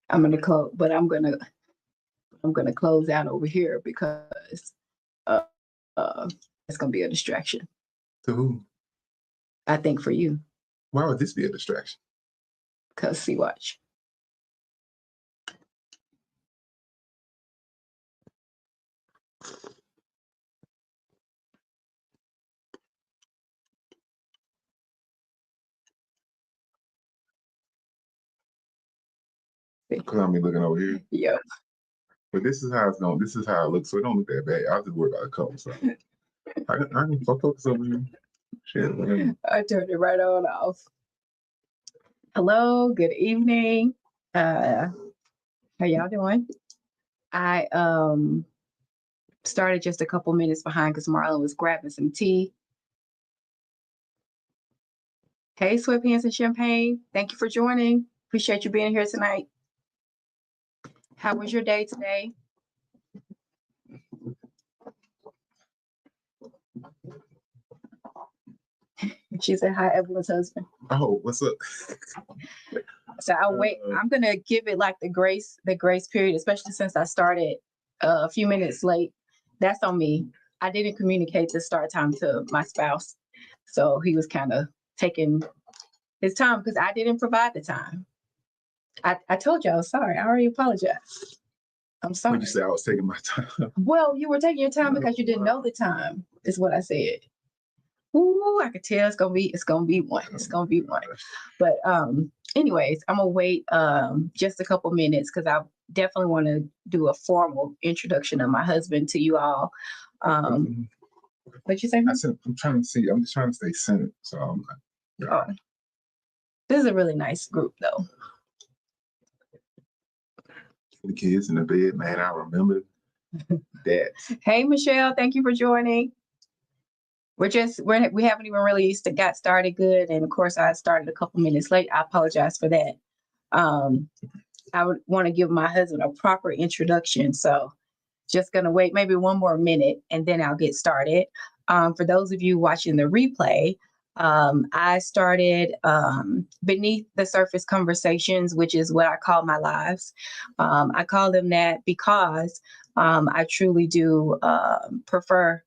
I'm gonna close, but I'm gonna close out over here because uh, uh it's gonna be a distraction. To who? I think for you, Why would this be a distraction? because see, watch. Because I'm looking over here. Yep. But this is how it's going. This is how it looks. So it don't look that bad. I'll just worry about the color. So I need to focus over here. Shit, man. I turned it right on off. Hello, good evening. How y'all doing? I started just a couple minutes behind because Marlon was grabbing some tea. Hey, Sweatpants and Champagne. Thank you for joining. Appreciate you being here tonight. How was your day today? She said, hi, Evelyn's husband. Oh, what's up? So I'll wait. I'm gonna give it like the grace period, especially since I started a few minutes late. That's on me. I didn't communicate the start time to my spouse. So he was kind of taking his time because I didn't provide the time. I told you I was sorry. I already apologized. I'm sorry. When you say I was taking my time. Well, you were taking your time because you didn't know the time, is what I said. Ooh, I could tell it's gonna be one. It's gonna be one. But anyways, I'm gonna wait just a couple minutes because I definitely want to do a formal introduction of my husband to you all. What you say? I'm trying to see. I'm just trying to stay centered. So I'm oh. This is a really nice group though. The kids in the bed, man. I remember that. Hey Michelle, thank you for joining. We haven't even really got started good, and of course I started a couple minutes late. I apologize for that. I would want to give my husband a proper introduction, so just gonna wait maybe one more minute and then I'll get started. For those of you watching the replay, I started Beneath the Surface Conversations, which is what I call my lives. I call them that because I truly do prefer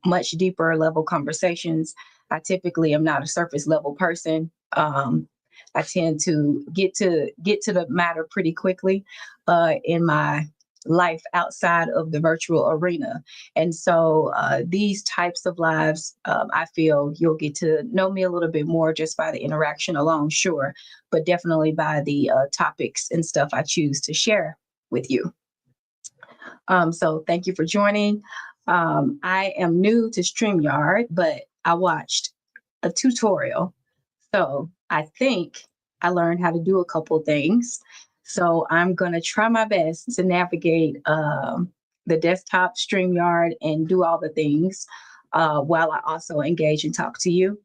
much deeper level conversations. I typically am not a surface level person. I tend to get to the matter pretty quickly in my life outside of the virtual arena. And so these types of lives, I feel you'll get to know me a little bit more just by the interaction alone, sure, but definitely by the topics and stuff I choose to share with you. So thank you for joining. I am new to StreamYard, but I watched a tutorial. So I think I learned how to do a couple things. So I'm going to try my best to navigate the desktop StreamYard and do all the things while I also engage and talk to you.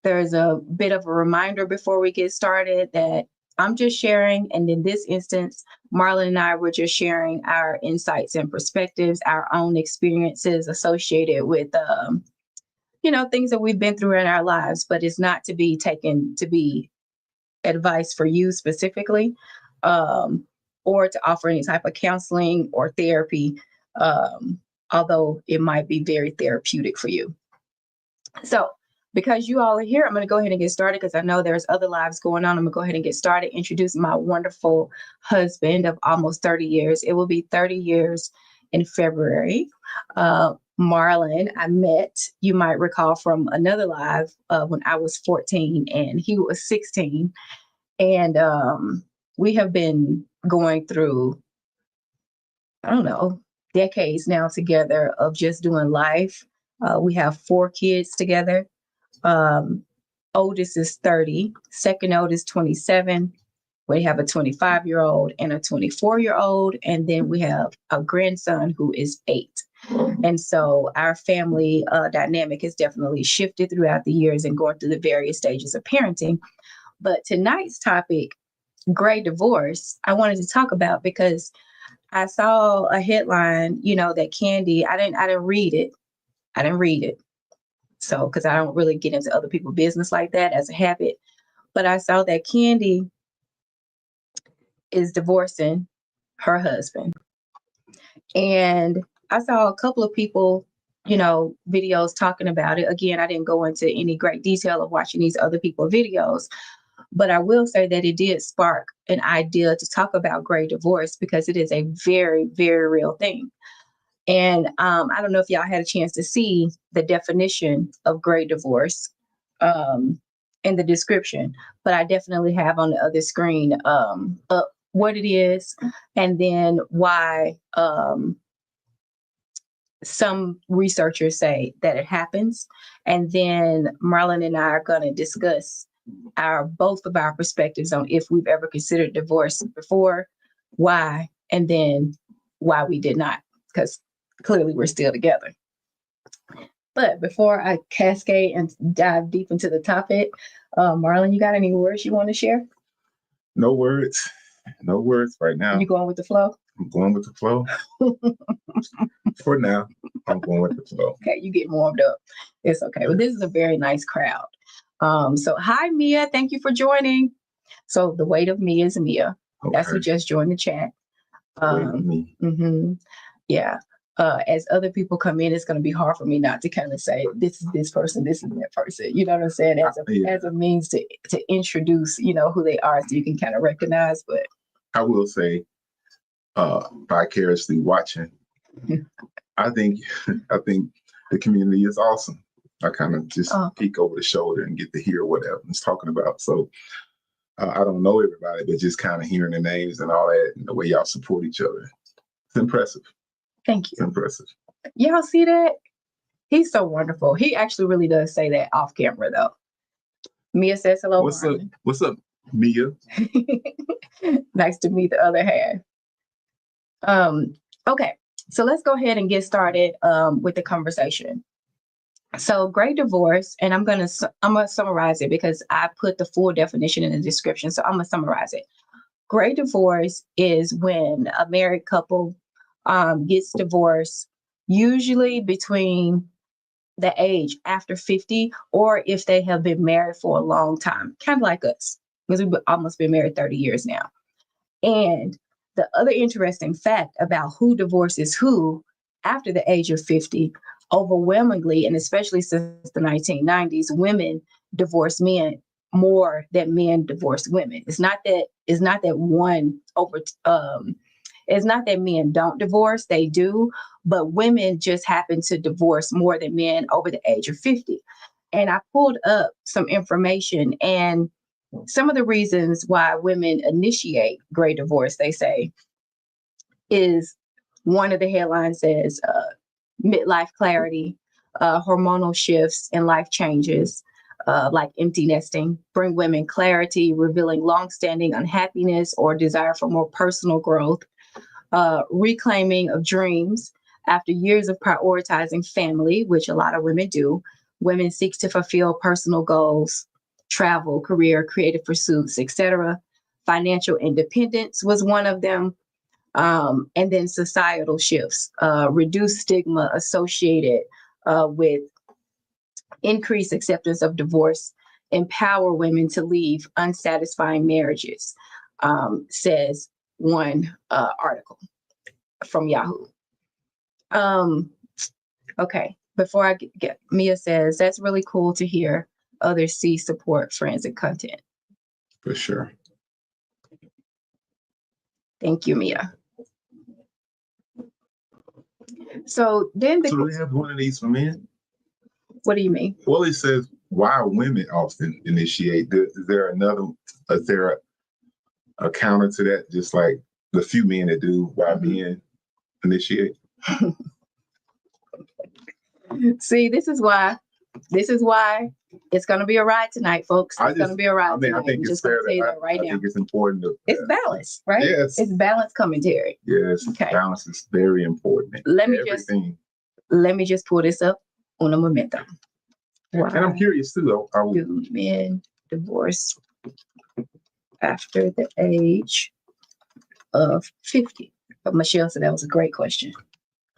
There's a bit of a reminder before we get started that I'm just sharing, and in this instance, Marlon and I were just sharing our insights and perspectives, our own experiences associated with, things that we've been through in our lives, but it's not to be taken to be advice for you specifically, or to offer any type of counseling or therapy, although it might be very therapeutic for you. So, because you all are here, I'm going to go ahead and get started because I know there's other lives going on. I'm going to go ahead and get started. Introduce my wonderful husband of almost 30 years. It will be 30 years in February. Marlon, I met, you might recall from another live when I was 14 and he was 16. And we have been going through, I don't know, decades now together of just doing life. We have 4 kids together. Oldest is 30, second oldest 27. We have a 25-year-old and a 24-year-old, and then we have a grandson who is 8. And so our family dynamic has definitely shifted throughout the years and going through the various stages of parenting. But tonight's topic, Gray Divorce, I wanted to talk about because I saw a headline, that Candy, I didn't read it. So, because I don't really get into other people's business like that as a habit. But I saw that Candy is divorcing her husband. And I saw a couple of people, videos talking about it. Again, I didn't go into any great detail of watching these other people videos, but I will say that it did spark an idea to talk about gray divorce because it is a very, very real thing. And I don't know if y'all had a chance to see the definition of gray divorce in the description, but I definitely have on the other screen up what it is and then why some researchers say that it happens. And then Marlon and I are going to discuss both of our perspectives on if we've ever considered divorce before, why, and then why we did not, because clearly we're still together. But before I cascade and dive deep into the topic, Marlon, you got any words you want to share? No words right now. You going with the flow? I'm going with the flow. For now, I'm going with the flow. Okay, you get warmed up. It's okay. Well, this is a very nice crowd. So hi, Mia. Thank you for joining. So the weight of me is Mia. Okay. That's who just joined the chat. Weight of me. Yeah. As other people come in, it's going to be hard for me not to kind of say, this is this person, this is that person. You know what I'm saying? As a means to introduce, who they are so you can kind of recognize. But I will say, vicariously watching, I think the community is awesome. I kind of just peek over the shoulder and get to hear what Evelyn's talking about. So I don't know everybody, but just kind of hearing the names and all that and the way y'all support each other. It's impressive. Thank you. It's impressive. Y'all see that? He's so wonderful. He actually really does say that off camera, though. Mia says hello. What's up? What's up, Mia? Nice to meet the other half. Okay, so let's go ahead and get started with the conversation. So gray divorce, and I'm gonna summarize it because I put the full definition in the description. So I'm gonna summarize it. Gray divorce is when a married couple gets divorced, usually between the age after 50, or if they have been married for a long time, kind of like us, because we've almost been married 30 years now. And the other interesting fact about who divorces who after the age of 50, overwhelmingly, and especially since the 1990s, women divorce men more than men divorce women. It's not that men don't divorce, they do, but women just happen to divorce more than men over the age of 50. And I pulled up some information, and some of the reasons why women initiate gray divorce, they say, is one of the headlines says midlife clarity, hormonal shifts and life changes, like empty nesting, bring women clarity, revealing longstanding unhappiness or desire for more personal growth, reclaiming of dreams after years of prioritizing family, which a lot of women do. Women seek to fulfill personal goals, travel, career, creative pursuits, etc. Financial independence was one of them. And then societal shifts, reduce stigma associated with increased acceptance of divorce, empower women to leave unsatisfying marriages, says one article from Yahoo. Okay, before I get, Mia says, that's really cool to hear others see, support, friends, and content. For sure. Thank you, Mia. So then so they have one of these for men? What do you mean? Well, it says why women often initiate. Is there a counter to that? Just like the few men that do, why men initiate? See, this is why it's going to be a ride tonight, folks. It's going to be a ride tonight. I think it's fair that I think it's important to. It's balance, right? Yes. It's balanced commentary. Yes. Okay. Balance is very important. Let me just pull this up on a momento. Wow. And I'm curious too, though. Do men divorce after the age of 50? But Michelle said that was a great question.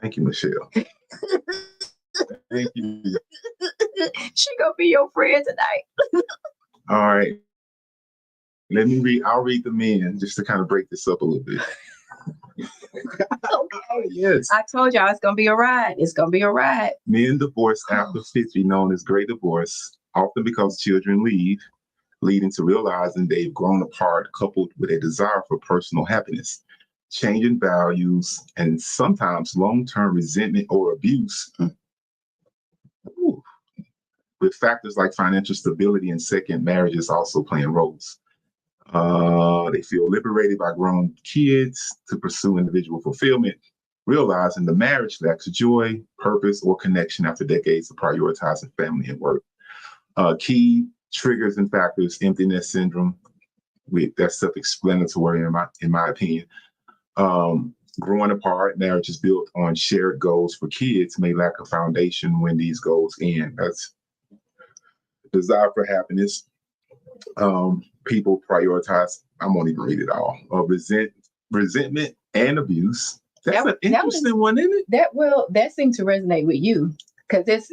Thank you, Michelle. Thank you. She gonna be your friend tonight. All right. I'll read the men just to kind of break this up a little bit. Okay, yes. I told y'all it's gonna be a ride. It's gonna be a ride. Men divorce after 50, known as gray divorce, often because children leave, leading to realizing they've grown apart, coupled with a desire for personal happiness, changing values, and sometimes long-term resentment or abuse. Ooh. With factors like financial stability and second marriages also playing roles. They feel liberated by grown kids to pursue individual fulfillment, realizing the marriage lacks joy, purpose, or connection after decades of prioritizing family and work. Key triggers and factors: emptiness syndrome. That's self-explanatory in my opinion. Growing apart, marriage is built on shared goals for kids may lack a foundation when these goals end. That's desire for happiness. People prioritize, I won't even read it all, resentment and abuse. That's an interesting one, isn't it? That seemed to resonate with you because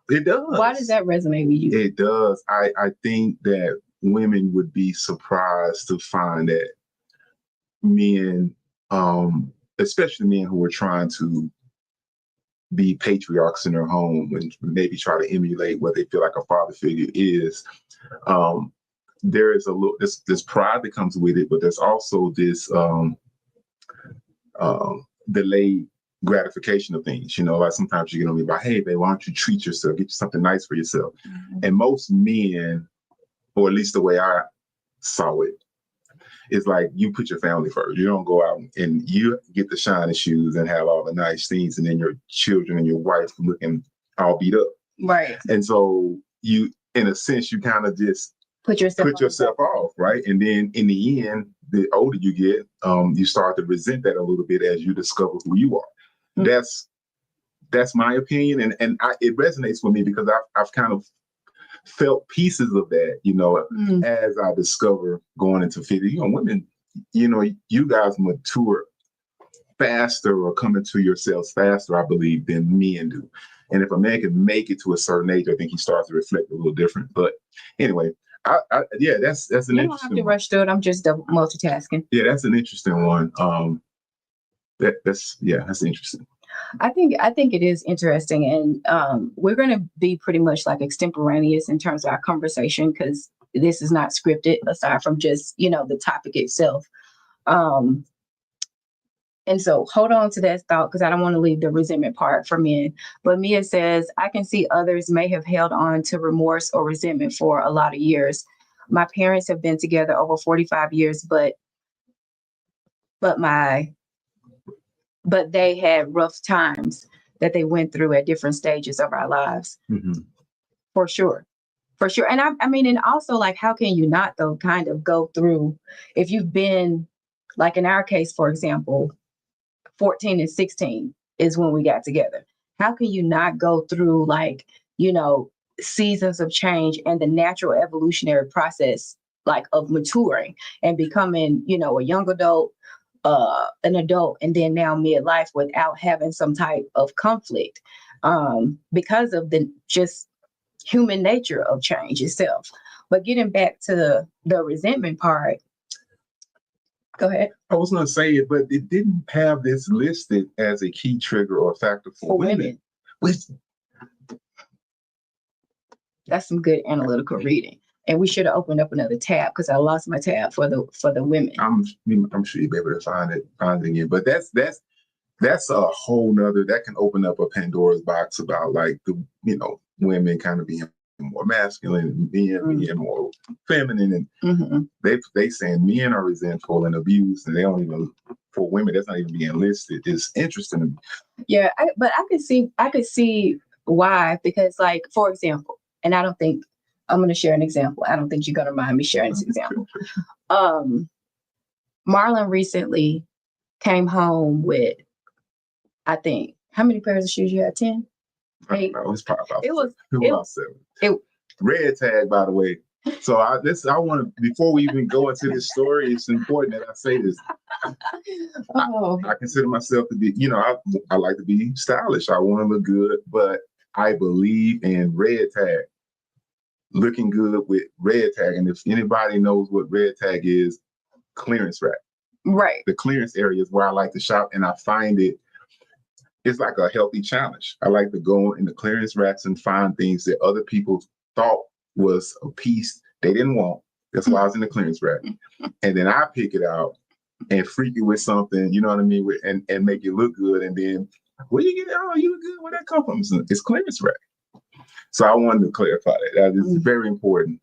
it does. Why does that resonate with you? It does. I think that women would be surprised to find that men, especially men who are trying to be patriarchs in their home and maybe try to emulate what they feel like a father figure is, there is a little this pride that comes with it, but there's also this delayed gratification of things. You know, like sometimes you get on me about, hey, babe, why don't you treat yourself, get you something nice for yourself? Mm-hmm. And most men, or at least the way I saw it, is like you put your family first. You don't go out and you get the shiny shoes and have all the nice things, and then your children and your wife looking all beat up. Right. And so you, in a sense, you kind of just put yourself off, right? And then in the end, the older you get, you start to resent that a little bit as you discover who you are. Mm-hmm. That's my opinion, and it resonates with me because I've kind of felt pieces of that, you know, as I discover going into 50. You know, women, you know, you guys mature faster or come into yourselves faster, I believe, than men do. And if a man can make it to a certain age, I think he starts to reflect a little different. But anyway, yeah, that's an interesting. You don't have to rush through it. I'm just multitasking. Yeah, that's an interesting one. That's interesting. I think it is interesting, and we're going to be pretty much like extemporaneous in terms of our conversation because this is not scripted aside from just, you know, the topic itself. And so hold on to that thought because I don't want to leave the resentment part for men. But Mia says, I can see others may have held on to remorse or resentment for a lot of years. My parents have been together over 45 years, but they had rough times that they went through at different stages of our lives. Mm-hmm. For sure. And I mean, and also like, how can you not though kind of go through, if you've been, like in our case, for example, 14 and 16 is when we got together. How can you not go through like, you know, seasons of change and the natural evolutionary process, like of maturing and becoming, you know, a young adult, an adult, and then now midlife without having some type of conflict because of the just human nature of change itself. But getting back to the resentment part, go ahead. I was going to say it, but it didn't have this listed as a key trigger or factor for women. That's some good analytical reading. And we should have opened up another tab because I lost my tab for the women. I'm sure you'll be able to find it again. But that's a whole nother, that can open up a Pandora's box about like the, you know, women kind of being more masculine and being more feminine, and they saying men are resentful and abused, and they don't even, for women that's not even being listed. It's interesting. Yeah, but I could see why, because like, for example, and I don't think I'm going to share an example. I don't think you're going to mind me sharing this example. Marlon recently came home with, I think, how many pairs of shoes you had? 10? 8? No, it was probably about it was 7. Red tag, by the way. So I want to, before we even go into this story, it's important that I say this. I consider myself to be, you know, I like to be stylish. I want to look good, but I believe in red tag. looking good with red tag. And if anybody knows what red tag is, clearance rack. Right. The clearance area is where I like to shop, and I find it's like a healthy challenge. I like to go in the clearance racks and find things that other people thought was a piece they didn't want. That's why I was in the clearance rack. And then I pick it out and freak it with something, you know what I mean, and make it look good. And then, where you get it? Oh, you look good. Where that come from? It's clearance rack. So I wanted to clarify that. That is very important.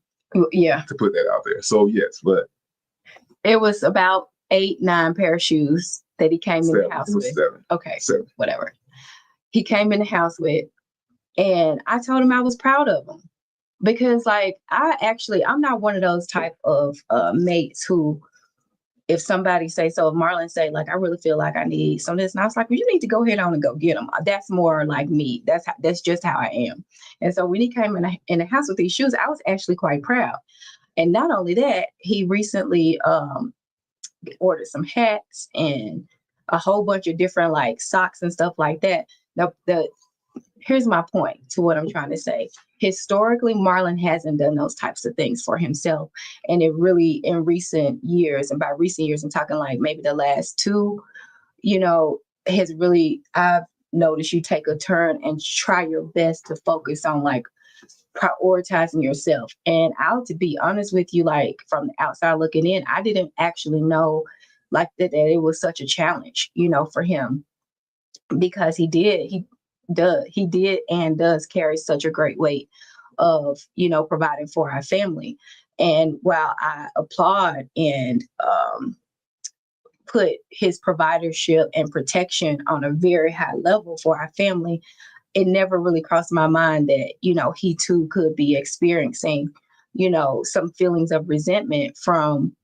Yeah. To put that out there. So yes, but it was about 8, 9 pair of shoes that he came in the house with. 7. Okay. 7. Whatever. He came in the house with, and I told him I was proud of him. Because like I'm not one of those type of mates who, if somebody say, so if Marlon say like, I really feel like I need some of this, and I was like, well, you need to go ahead on and go get them. That's more like me. That's just how I am. And so when he came in the house with these shoes, I was actually quite proud. And not only that, he recently ordered some hats and a whole bunch of different like socks and stuff like that. Here's my point to what I'm trying to say. Historically, Marlon hasn't done those types of things for himself. And it really, in recent years, and by recent years, I'm talking like maybe the last 2, has really, I've noticed you take a turn and try your best to focus on like prioritizing yourself. And to be honest with you, like from the outside looking in, I didn't actually know like that it was such a challenge, for him, because he did and does carry such a great weight of, providing for our family. And while I applaud and put his providership and protection on a very high level for our family, it never really crossed my mind that, he too could be experiencing, some feelings of resentment from,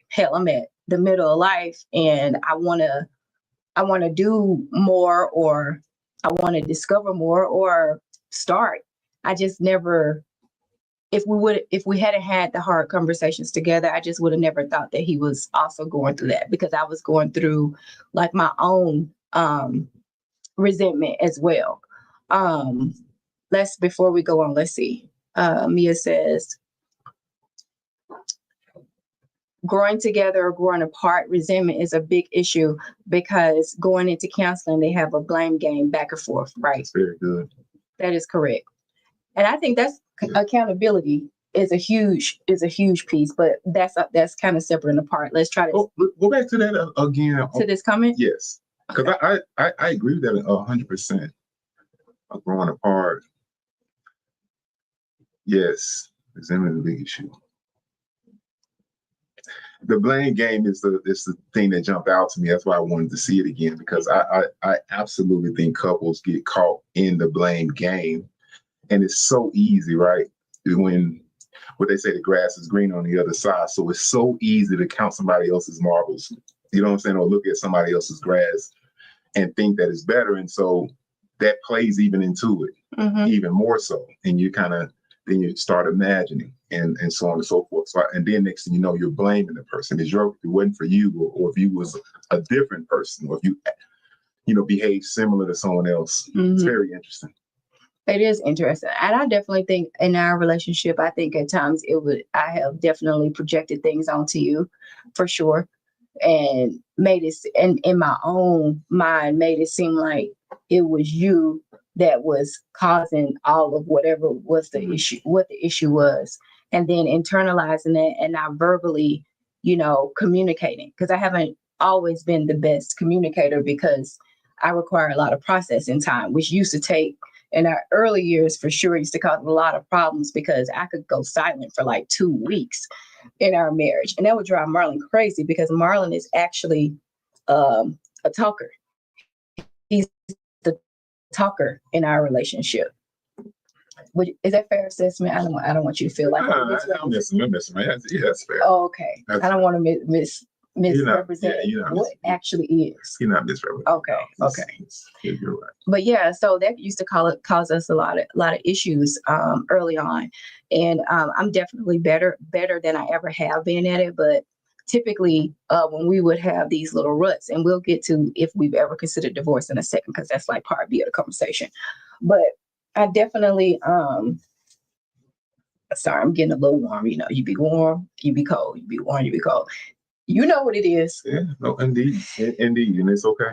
hell, I'm at the middle of life and I want to do more, or I want to discover more or start. I just never, if we hadn't had the hard conversations together, I just would have never thought that he was also going through that, because I was going through like my own resentment as well. Before we go on, let's see. Mia says, growing together or growing apart, resentment is a big issue, because going into counseling, they have a blame game back and forth, right? That's very good. That is correct. And I think that's accountability is a huge piece, but that's kind of separate and apart. Let's try to go back to that again. To this comment? Yes. Because I agree with that 100%. Growing apart. Yes. Resentment is a big issue. The blame game is the thing that jumped out to me. That's why I wanted to see it again, because I absolutely think couples get caught in the blame game. And it's so easy, right? When what they say, the grass is green on the other side. So it's so easy to count somebody else's marbles, you know what I'm saying? Or look at somebody else's grass and think that it's better. And so that plays even into it, even more so. And then you start imagining and so on and so forth. So, and then next thing you know, you're blaming the person. If it wasn't for you, or if you was a different person, or if you behave similar to someone else. It's very interesting. It is interesting. And I definitely think in our relationship, I think at times I have definitely projected things onto you, for sure. And made it, and in my own mind, made it seem like it was you that was causing all of whatever was the issue, what the issue was. And then internalizing that and not verbally, communicating. Because I haven't always been the best communicator, because I require a lot of processing time, which used to take, in our early years, for sure, used to cause a lot of problems, because I could go silent for like 2 weeks in our marriage. And that would drive Marlon crazy, because Marlon is actually a talker. He's the talker in our relationship. Is that fair assessment? I don't want you to feel like I'm missing. Yeah, that's fair. Oh, okay. I don't want to misrepresent what actually is. You're not misrepresenting. Okay. You're right. But yeah, so that used to cause us a lot of issues early on, and I'm definitely better than I ever have been at it. But typically, when we would have these little ruts, and we'll get to if we've ever considered divorce in a second, because that's like part B of the conversation. But I definitely Sorry, I'm getting a little warm. You know, you be warm, you be cold, you be warm, you be cold. You know what it is. Yeah, no, indeed, indeed, and it's okay.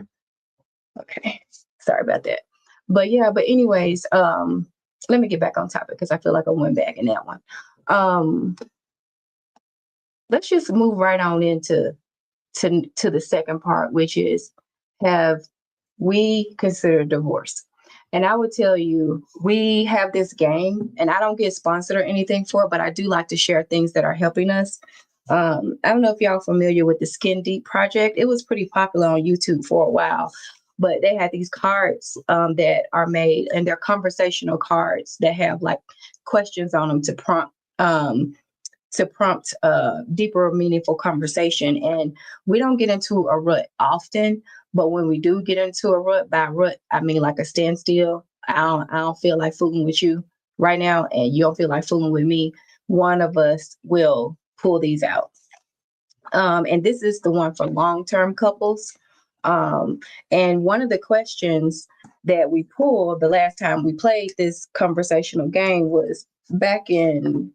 Okay, sorry about that. But yeah, but anyways, let me get back on topic because I feel like I went back in that one. Let's just move right on into to the second part, which is, have we considered divorce? And I would tell you, we have this game, and I don't get sponsored or anything for it, but I do like to share things that are helping us. I don't know if y'all familiar with the Skin Deep project. It was pretty popular on YouTube for a while, but they had these cards that are made, and they're conversational cards that have like questions on them to prompt deeper, meaningful conversation. And we don't get into a rut often, but when we do get into a rut, by rut, I mean like a standstill. I don't feel like fooling with you right now, and you don't feel like fooling with me. One of us will pull these out. And this is the one for long-term couples. And one of the questions that we pulled the last time we played this conversational game was back in,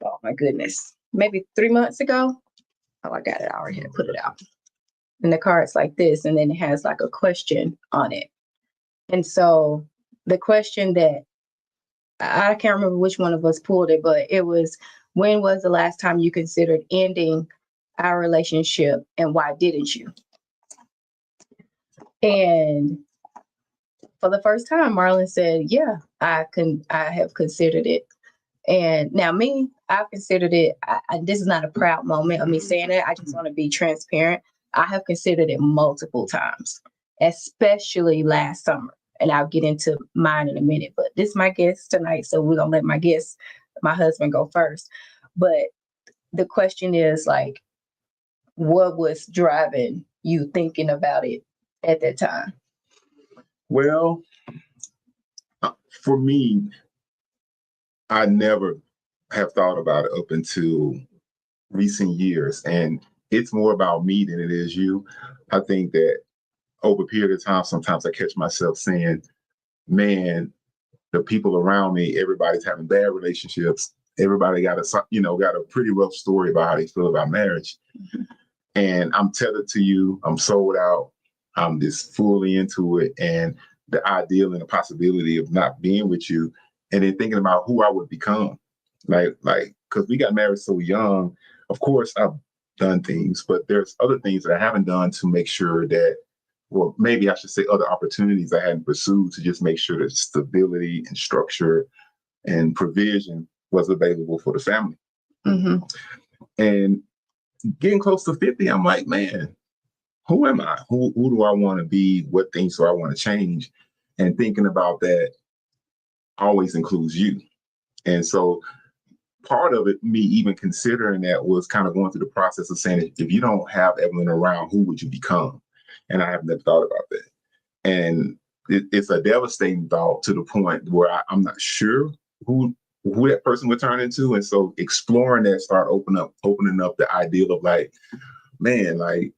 oh my goodness, maybe 3 months ago. Oh, I got it. I already had to put it out. And the card's like this, and then it has like a question on it. And so the question that I can't remember which one of us pulled it, but it was, when was the last time you considered ending our relationship, and why didn't you? And for the first time, Marlon said, yeah, I have considered it. And now me, I've considered it. This is not a proud moment of me saying it. I just want to be transparent. I have considered it multiple times, especially last summer. And I'll get into mine in a minute, but this is my guest tonight. So we're going to let my guest, my husband, go first. But the question is like, what was driving you thinking about it at that time? Well, for me, I never have thought about it up until recent years. And it's more about me than it is you. I think that over a period of time, sometimes I catch myself saying, man, the people around me, everybody's having bad relationships. Everybody got a pretty rough story about how they feel about marriage. Mm-hmm. And I'm tethered to you. I'm sold out. I'm just fully into it. And the ideal and the possibility of not being with you, and then thinking about who I would become. Like, because we got married so young, of course, I've done things, but there's other things that I haven't done to make sure that, well, maybe I should say other opportunities I hadn't pursued to just make sure that stability and structure and provision was available for the family. Mm-hmm. And getting close to 50, I'm like, man, who am I? Who do I want to be? What things do I want to change? And thinking about that always includes you. And so part of it, me even considering that, was kind of going through the process of saying, if you don't have Evelyn around, who would you become? And I have never thought about that. And it's a devastating thought, to the point where I'm not sure who that person would turn into. And so exploring that, start opening up the ideal of like, man, like,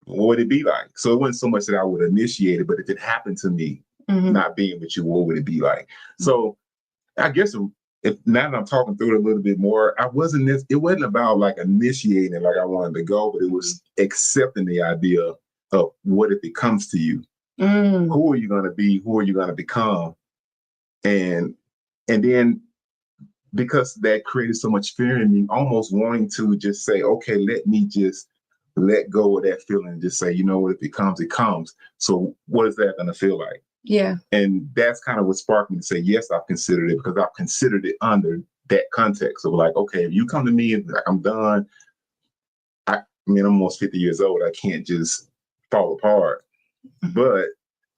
what would it be like? So it wasn't so much that I would initiate it, but if it happened to me, mm-hmm. not being with you, what would it be like? Mm-hmm. So I guess if now that I'm talking through it a little bit more, it wasn't about like initiating like I wanted to go, but it was accepting the idea of what if it comes to you. Mm. Who are you going to be? Who are you going to become? And then, because that created so much fear in me, almost wanting to just say, okay, let me just let go of that feeling and just say, you know what, if it comes, it comes. So what is that going to feel like? Yeah. And that's kind of what sparked me to say, yes, I've considered it, because I've considered it under that context of like, okay, if you come to me and like, I'm done, I mean, I'm almost 50 years old. I can't just fall apart, but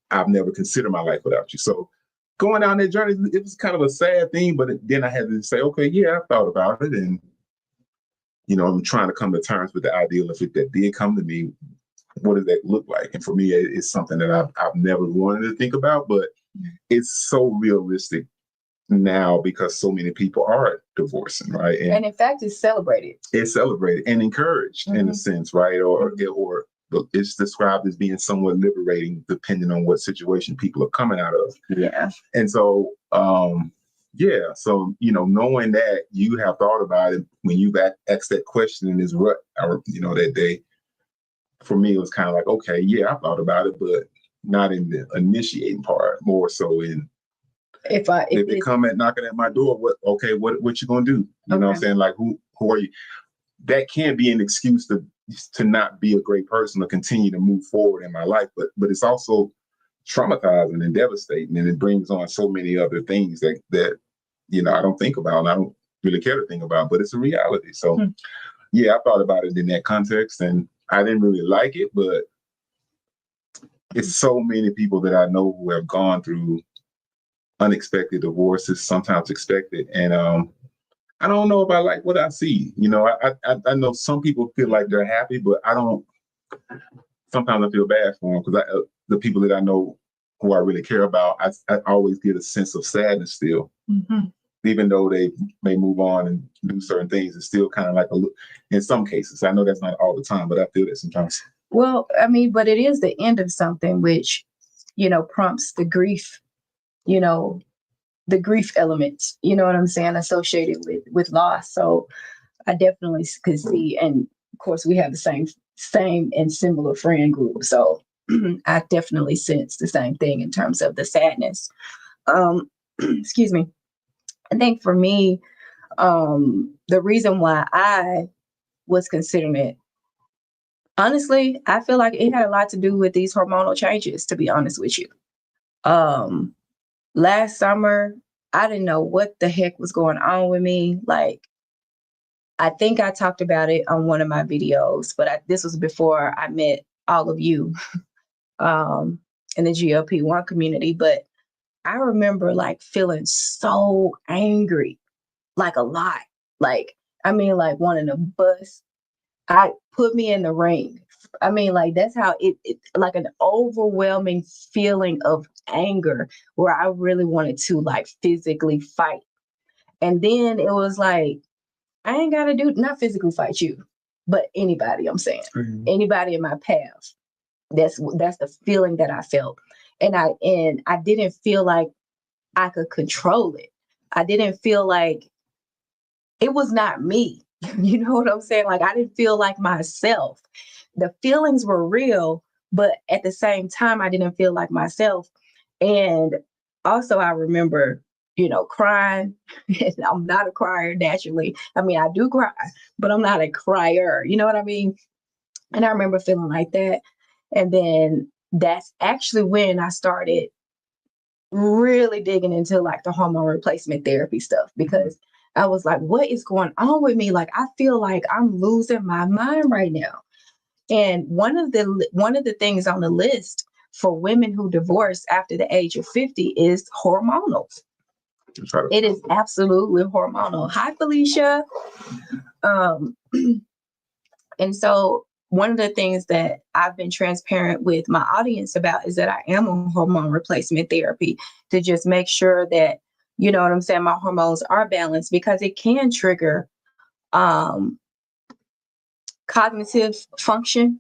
I've never considered my life without you. So going down that journey, it was kind of a sad thing, but then I had to say, okay, yeah, I thought about it. And, you know, I'm trying to come to terms with the ideal of it that did come to me. What does that look like? And for me, it's something that I've never wanted to think about, but it's so realistic now because so many people are divorcing, right? And in fact, it's celebrated. It's celebrated and encouraged, mm-hmm. in a sense, right? Or it's described as being somewhat liberating, depending on what situation people are coming out of. Yeah. And so yeah, so knowing that you have thought about it when you asked that question in this rut, or that day, for me it was kind of like, okay, yeah, I thought about it, but not in the initiating part, more so in if they come at knocking at my door, what you gonna do? You know what I'm saying? Like, who are you? That can't be an excuse to not be a great person or continue to move forward in my life, but it's also traumatizing and devastating, and it brings on so many other things that I don't think about, and I don't really care to think about, but it's a reality. So yeah, I thought about it in that context, and I didn't really like it, but it's so many people that I know who have gone through unexpected divorces, sometimes expected, and I don't know if I like what I see. I know some people feel like they're happy, but I don't. Sometimes I feel bad for them because the people that I know who I really care about, I always get a sense of sadness still. Even though they may move on and do certain things, it's still kind of like in some cases. I know that's not all the time, but I feel that sometimes. Well, I mean, but it is the end of something which, prompts the grief, the grief elements, you know what I'm saying, associated with loss. So I definitely could see, and of course we have the same and similar friend group. So I definitely sense the same thing in terms of the sadness. Excuse me. I think for me, the reason why I was considering it, honestly, I feel like it had a lot to do with these hormonal changes, to be honest with you. Last summer, I didn't know what the heck was going on with me. Like, I think I talked about it on one of my videos, but this was before I met all of you in the GLP-1 community. But I remember like feeling so angry, like a lot. Like, I mean, like wanting to bust. I put me in the ring. I mean, like that's how it like an overwhelming feeling of anger where I really wanted to like physically fight. And then it was like, I ain't gotta not physically fight you, but anybody, I'm saying. Anybody in my path. That's the feeling that I felt. And I didn't feel like I could control it. I didn't feel like it was not me. You know what I'm saying? Like I didn't feel like myself. The feelings were real, but at the same time, I didn't feel like myself. And also I remember, crying. I'm not a crier naturally. I mean, I do cry, but I'm not a crier. You know what I mean? And I remember feeling like that. And then that's actually when I started really digging into like the hormone replacement therapy stuff, because I was like, what is going on with me? Like, I feel like I'm losing my mind right now. And one of the things on the list for women who divorce after the age of 50 is hormonal. It is absolutely hormonal. Hi, Felicia. And so one of the things that I've been transparent with my audience about is that I am on hormone replacement therapy to just make sure that, you know what I'm saying, my hormones are balanced, because it can trigger cognitive function.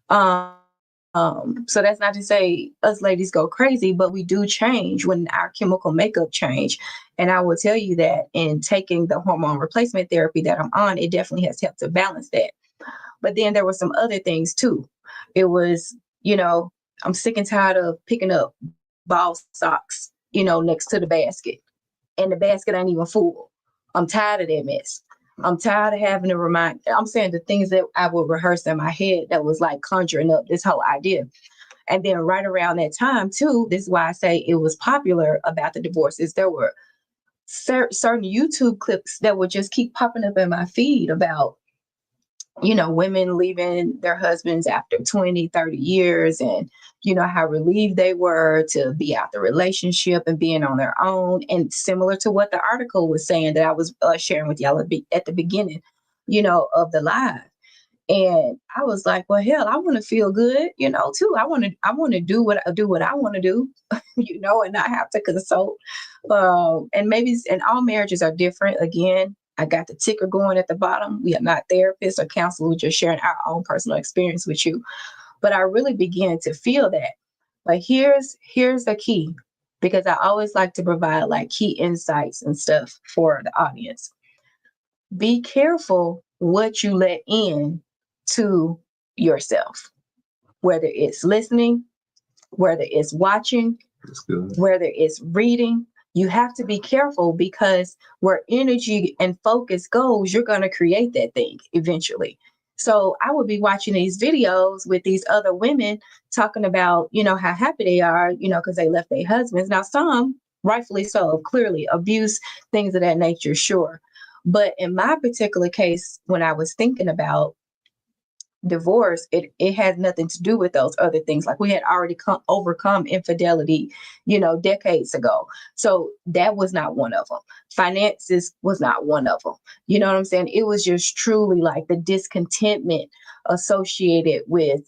So that's not to say us ladies go crazy, but we do change when our chemical makeup change. And I will tell you that in taking the hormone replacement therapy that I'm on, it definitely has helped to balance that. But then there were some other things too. It was, I'm sick and tired of picking up ball socks, next to the basket, and the basket ain't even full. I'm tired of that mess. I'm tired of having to I'm saying the things that I would rehearse in my head that was like conjuring up this whole idea. And then right around that time too, this is why I say it was popular about the divorces. There were certain YouTube clips that would just keep popping up in my feed about, women leaving their husbands after 20, 30 years, and, how relieved they were to be out the relationship and being on their own. And similar to what the article was saying that I was sharing with y'all at the beginning, of the live. And I was like, well, hell, I want to feel good, too. I want to do what I want to do, and not have to consult. And all marriages are different. Again, I got the ticker going at the bottom. We are not therapists or counselors. We're just sharing our own personal experience with you. But I really began to feel that. But here's the key. because I always like to provide like key insights and stuff for the audience. Be careful what you let in to yourself, whether it's listening, whether it's watching, whether it's reading. You have to be careful, because where energy and focus goes, you're going to create that thing eventually. So I would be watching these videos with these other women talking about, how happy they are, because they left their husbands. Now, some, rightfully so, clearly abuse, things of that nature, sure. But in my particular case, when I was thinking about divorce, it had nothing to do with those other things. Like, we had already overcome infidelity, decades ago. So that was not one of them. Finances was not one of them. You know what I'm saying? It was just truly like the discontentment associated with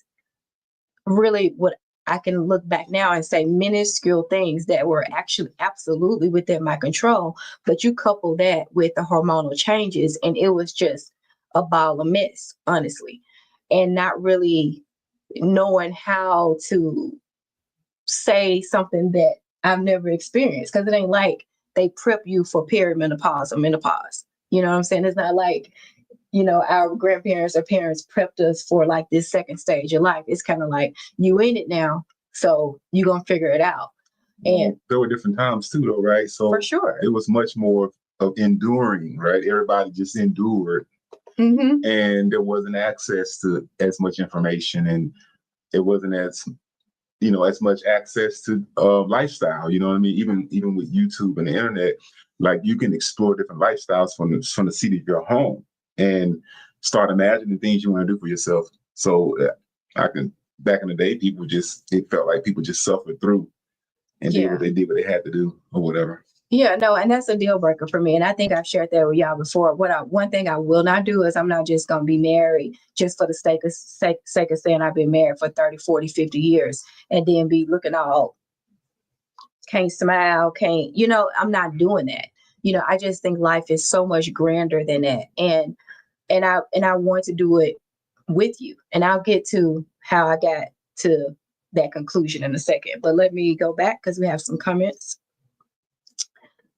really what I can look back now and say minuscule things that were actually absolutely within my control. But you couple that with the hormonal changes, and it was just a ball of mess, honestly, and not really knowing how to say something that I've never experienced, because it ain't like they prep you for perimenopause or menopause. You know what I'm saying? It's not like, our grandparents or parents prepped us for like this second stage of life. It's kind of like, you in it now, so you're going to figure it out. And there were different times too, though, right? So for sure, it was much more of enduring, right? Everybody just endured. Mm-hmm. And there wasn't access to as much information, and it wasn't as much access to lifestyle. You know what I mean? Even with YouTube and the internet, like, you can explore different lifestyles from the seat of your home and start imagining things you want to do for yourself. So back in the day, it felt like people just suffered through and did what they had to do or whatever. Yeah, no, and that's a deal breaker for me. And I think I've shared that with y'all before. One thing I will not do is I'm not just going to be married just for the sake of saying I've been married for 30, 40, 50 years and then be looking all can't smile, I'm not doing that. I just think life is so much grander than that. And I want to do it with you. And I'll get to how I got to that conclusion in a second. But let me go back because we have some comments.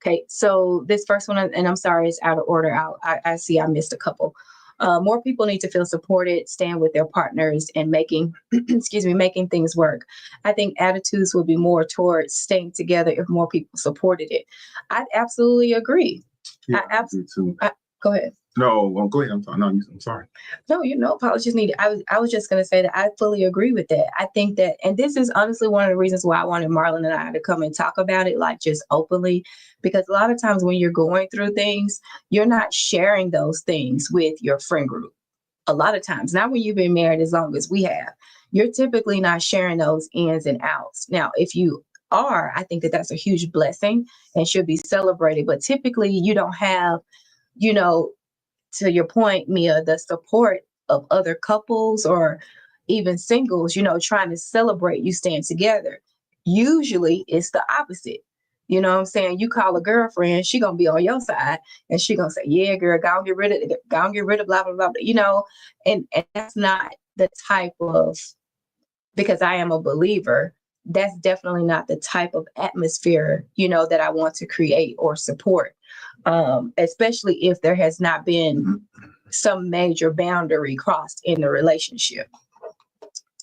Okay, so this first one, and I'm sorry, it's out of order. I see I missed a couple. More people need to feel supported, stand with their partners, and making things work. I think attitudes would be more towards staying together if more people supported it. I'd absolutely agree. Yeah, I do too. Go ahead. No, well, go ahead. I'm sorry. No, apologies needed. I was just going to say that I fully agree with that. I think that, and this is honestly one of the reasons why I wanted Marlon and I to come and talk about it, like, just openly, because a lot of times when you're going through things, you're not sharing those things with your friend group. A lot of times, not when you've been married as long as we have, you're typically not sharing those ins and outs. Now, if you are, I think that that's a huge blessing and should be celebrated. But typically you don't have, to your point, Mia, the support of other couples or even singles, trying to celebrate you staying together. Usually it's the opposite. You know what I'm saying? You call a girlfriend, she gonna be on your side and she gonna say, yeah, girl, go and get rid of blah, blah, blah, and that's not the type of, because I am a believer, that's definitely not the type of atmosphere, that I want to create or support. Especially if there has not been some major boundary crossed in the relationship.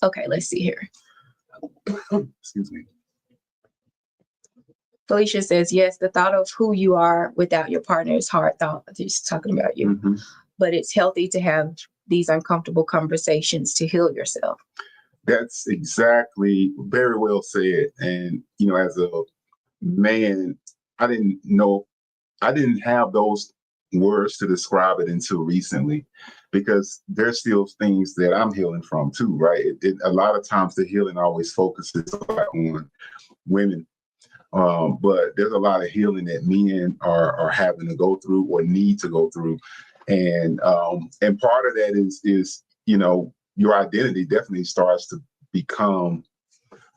Okay, let's see here. Excuse me. Felicia says, yes, the thought of who you are without your partner is hard thought. She's talking about you. Mm-hmm. But it's healthy to have these uncomfortable conversations to heal yourself. That's exactly very well said. And, as a man, I didn't have those words to describe it until recently, because there's still things that I'm healing from too, right? A lot of times the healing always focuses on women. But there's a lot of healing that men are having to go through or need to go through. And part of that is, your identity definitely starts to become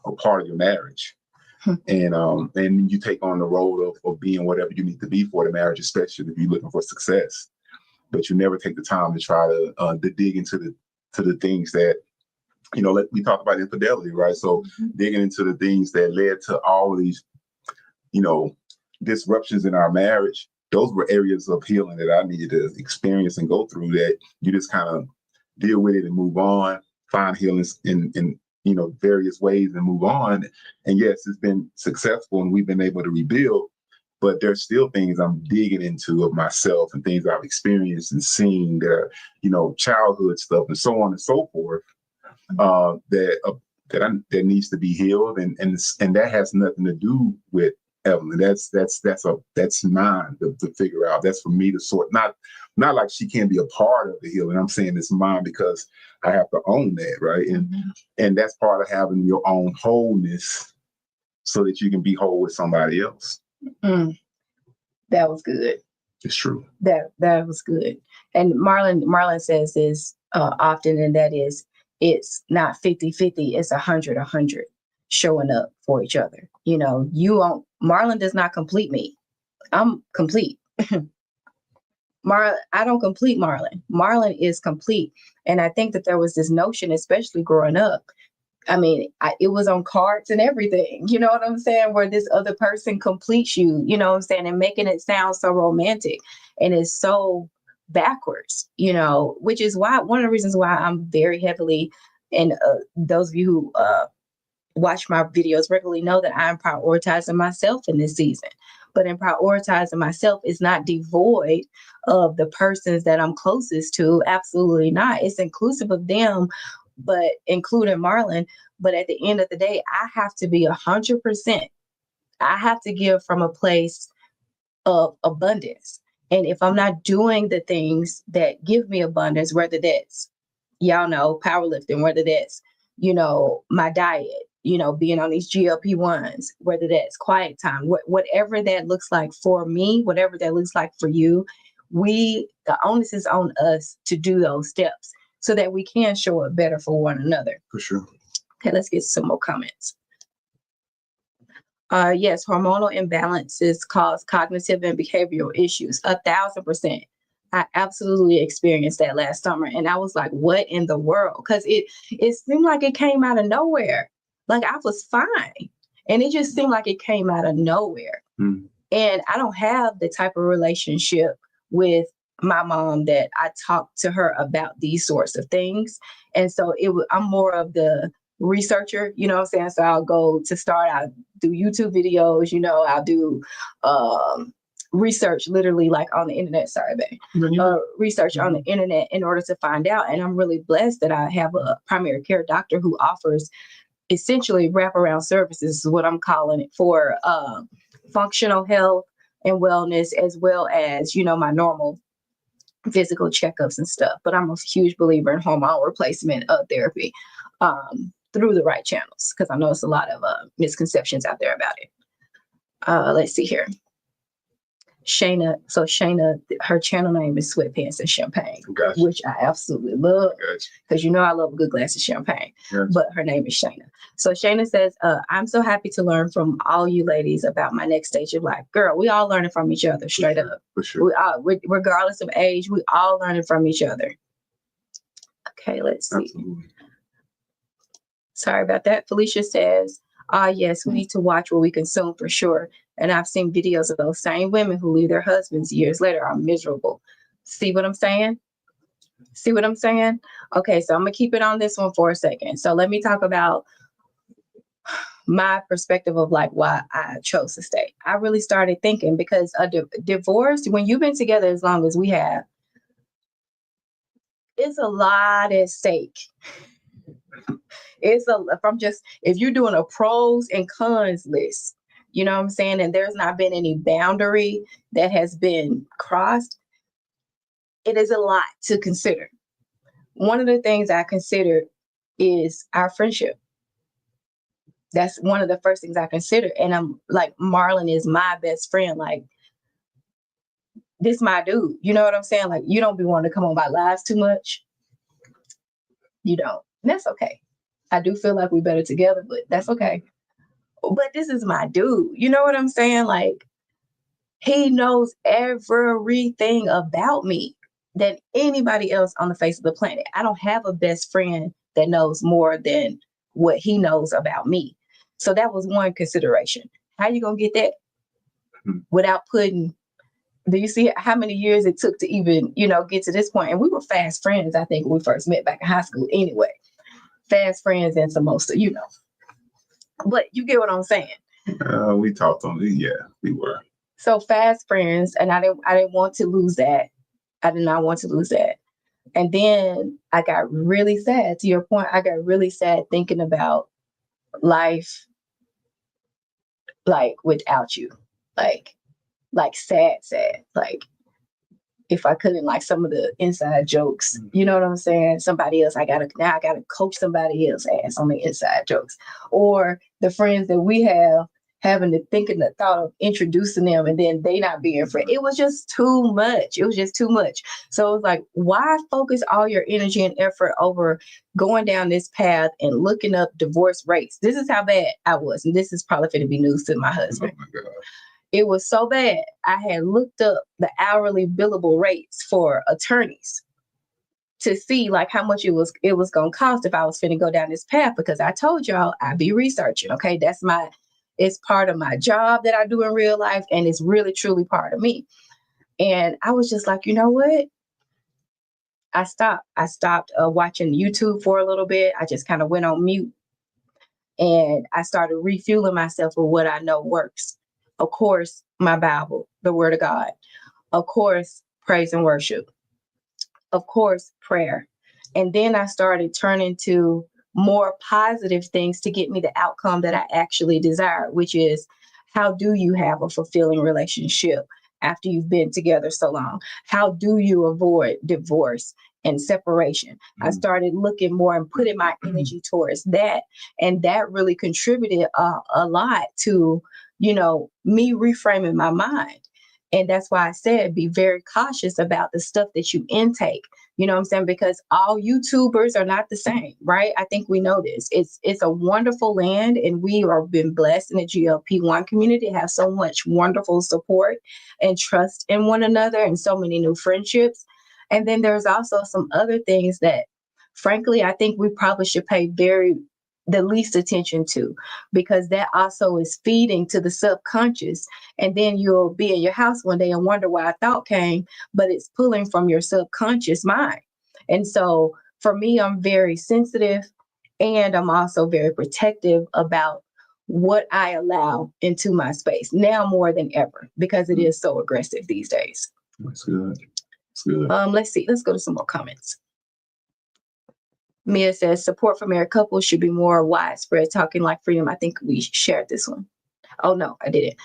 a part of your marriage. And you take on the role of being whatever you need to be for the marriage, especially if you're looking for success. But you never take the time to try to dig into the things that, like we talked about infidelity, right? So digging into the things that led to all of these disruptions in our marriage, those were areas of healing that I needed to experience and go through, that you just kind of deal with it and move on, find healing in various ways and move on. And yes, it's been successful and we've been able to rebuild, but there's still things I'm digging into of myself and things I've experienced and seen that are, childhood stuff and so on and so forth, that needs to be healed. And that has nothing to do with Evelyn. That's mine to figure out. That's for me to sort. Not like she can't be a part of the healing. I'm saying it's mine because I have to own that, right? And that's part of having your own wholeness, so that you can be whole with somebody else. That was good. It's true. That was good. And Marlon says this often, and that is, it's not 50-50, it's 100-100 showing up for each other. Marlon does not complete me. I'm complete. I don't complete Marlon. Marlon is complete. And I think that there was this notion, especially growing up, I mean, it was on cards and everything, you know what I'm saying, where this other person completes you, you know what I'm saying, and making it sound so romantic. And it's so backwards, which is why one of the reasons why I'm very heavily, and those of you who watch my videos regularly know that I'm prioritizing myself in this season. But in prioritizing myself is not devoid of the persons that I'm closest to. Absolutely not. It's inclusive of them, but including Marlon. But at the end of the day, I have to be 100%. I have to give from a place of abundance. And if I'm not doing the things that give me abundance, whether that's, powerlifting, whether that's, my diet, being on these GLP-1s, whether that's quiet time, whatever that looks like for me, whatever that looks like for you, the onus is on us to do those steps so that we can show up better for one another. For sure. Okay, let's get some more comments. Yes, hormonal imbalances cause cognitive and behavioral issues. 1,000%. I absolutely experienced that last summer. And I was like, what in the world? Because it seemed like it came out of nowhere. Like I was fine. And it just seemed like it came out of nowhere. And I don't have the type of relationship with my mom that I talk to her about these sorts of things. And so I'm more of the researcher, you know what I'm saying? So I'll go to start, I'll do YouTube videos, I'll do research literally like on the internet, research on the internet in order to find out. And I'm really blessed that I have a primary care doctor who offers essentially wraparound services, is what I'm calling it, for functional health and wellness, as well as, my normal physical checkups and stuff. But I'm a huge believer in hormone replacement therapy through the right channels, because I know it's a lot of misconceptions out there about it. Let's see here. Shayna, her channel name is Sweatpants and Champagne, Gotcha. Which I absolutely love, because Gotcha. I love a good glass of champagne. Gotcha. But her name is Shayna. So Shayna says, I'm so happy to learn from all you ladies about my next stage of life. Girl, we all learning from each other, straight up. For sure. Regardless of age, we all learning from each other. Okay, let's see. Absolutely. Sorry about that. Felicia says, yes, we need to watch what we consume for sure. And I've seen videos of those same women who leave their husbands years later are miserable. See what I'm saying? Okay, so I'm going to keep it on this one for a second. So let me talk about my perspective of like why I chose to stay. I really started thinking, because a divorce, when you've been together as long as we have, it's a lot at stake. If you're doing a pros and cons list, you know what I'm saying, and there's not been any boundary that has been crossed, it is a lot to consider. One of the things I considered is our friendship. That's one of the first things I consider. And I'm like, Marlon is my best friend. Like, this my dude. You know what I'm saying? Like, you don't be wanting to come on my lives too much. You don't. And that's okay. I do feel like we're better together, but that's okay. But this is my dude. You know what I'm saying? Like, he knows everything about me than anybody else on the face of the planet. I don't have a best friend that knows more than what he knows about me. So that was one consideration. How you gonna get that? without putting, do you see how many years it took to even, get to this point? And we were fast friends, I think, when we first met back in high school anyway. Fast friends and some most, But you get what I'm saying. We talked on it. Yeah, we were. So fast friends, and I didn't want to lose that. I did not want to lose that. And then I got really sad. To your point, I got really sad thinking about life like without you. Like sad. Like if I couldn't, like some of the inside jokes, you know what I'm saying? Somebody else, I gotta coach somebody else ass on the inside jokes. Or the friends that we have, having to think in the thought of introducing them and then they not being friends. It was just too much. It was just too much. So it was like, why focus all your energy and effort over going down this path and looking up divorce rates? This is how bad I was. And this is probably going to be news to my husband. Oh my God. It was so bad. I had looked up the hourly billable rates for attorneys to see like how much it was going to cost if I was finna go down this path, because I told y'all I'd be researching. Okay. It's part of my job that I do in real life, and it's really, truly part of me. And I was just like, you know what? I stopped watching YouTube for a little bit. I just kind of went on mute, and I started refueling myself with what I know works. Of course, my Bible, the Word of God. Of course, praise and worship. Of course, prayer. And then I started turning to more positive things to get me the outcome that I actually desire, which is, how do you have a fulfilling relationship after you've been together so long? How do you avoid divorce and separation? I started looking more and putting my energy towards that. And that really contributed a lot to, me reframing my mind. And that's why I said, be very cautious about the stuff that you intake. You know what I'm saying? Because all YouTubers are not the same, right? I think we know this. It's a wonderful land, and we are been blessed in the GLP-1 community, have so much wonderful support and trust in one another and so many new friendships. And then there's also some other things that, frankly, I think we probably should pay the least attention to, because that also is feeding to the subconscious. And then you'll be in your house one day and wonder why a thought came, but it's pulling from your subconscious mind. And so for me, I'm very sensitive, and I'm also very protective about what I allow into my space now more than ever, because it is so aggressive these days. That's good. That's good. Let's see. Let's go to some more comments. Mia says, support for married couples should be more widespread. Talking Like Freedom. I think we shared this one. Oh, no, I didn't.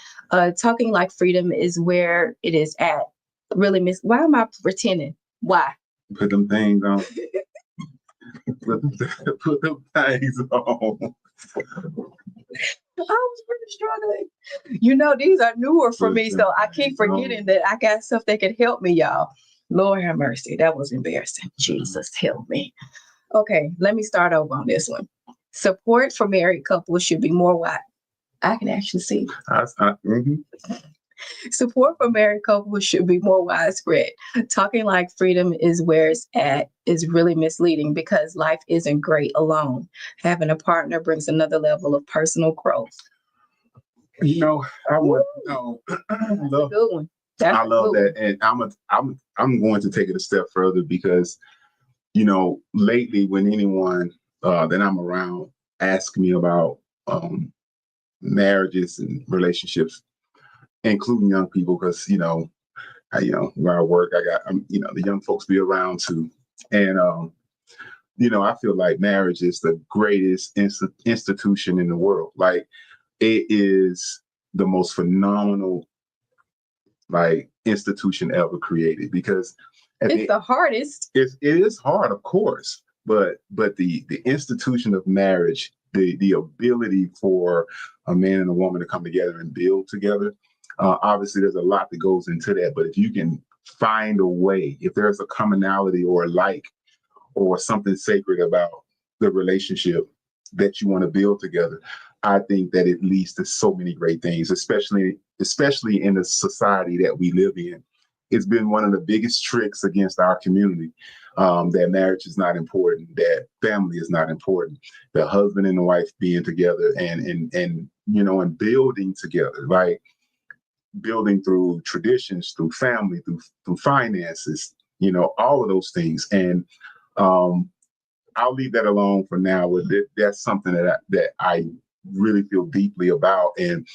Talking Like Freedom is where it is at. Really why am I pretending? Why? Put them things on. Put them things on. I was really struggling. These are newer for me, so I keep forgetting that I got stuff that can help me, y'all. Lord have mercy. That was embarrassing. Jesus, help me. Okay, let me start over on this one. Support for married couples should be more wide. I can actually see. Support for married couples should be more widespread. Talking Like Freedom is where it's at is really misleading, because life isn't great alone. Having a partner brings another level of personal growth. I want That's a good one. I love that, and I'm going to take it a step further, because lately when anyone that I'm around asks me about marriages and relationships, including young people, because where I work, I got the young folks be around too, and I feel like marriage is the greatest institution in the world. Like, it is the most phenomenal institution ever created, because it's the hardest. It is hard, of course, but the institution of marriage, the ability for a man and a woman to come together and build together. Obviously, there's a lot that goes into that, but if you can find a way, if there's a commonality or a like or something sacred about the relationship that you want to build together, I think that it leads to so many great things, especially in the society that we live in. It's been one of the biggest tricks against our community, that marriage is not important, that family is not important, the husband and the wife being together and building together. Like, building through traditions, through family, through finances, you know, all of those things. And I'll leave that alone for now. That's something that I really feel deeply about. And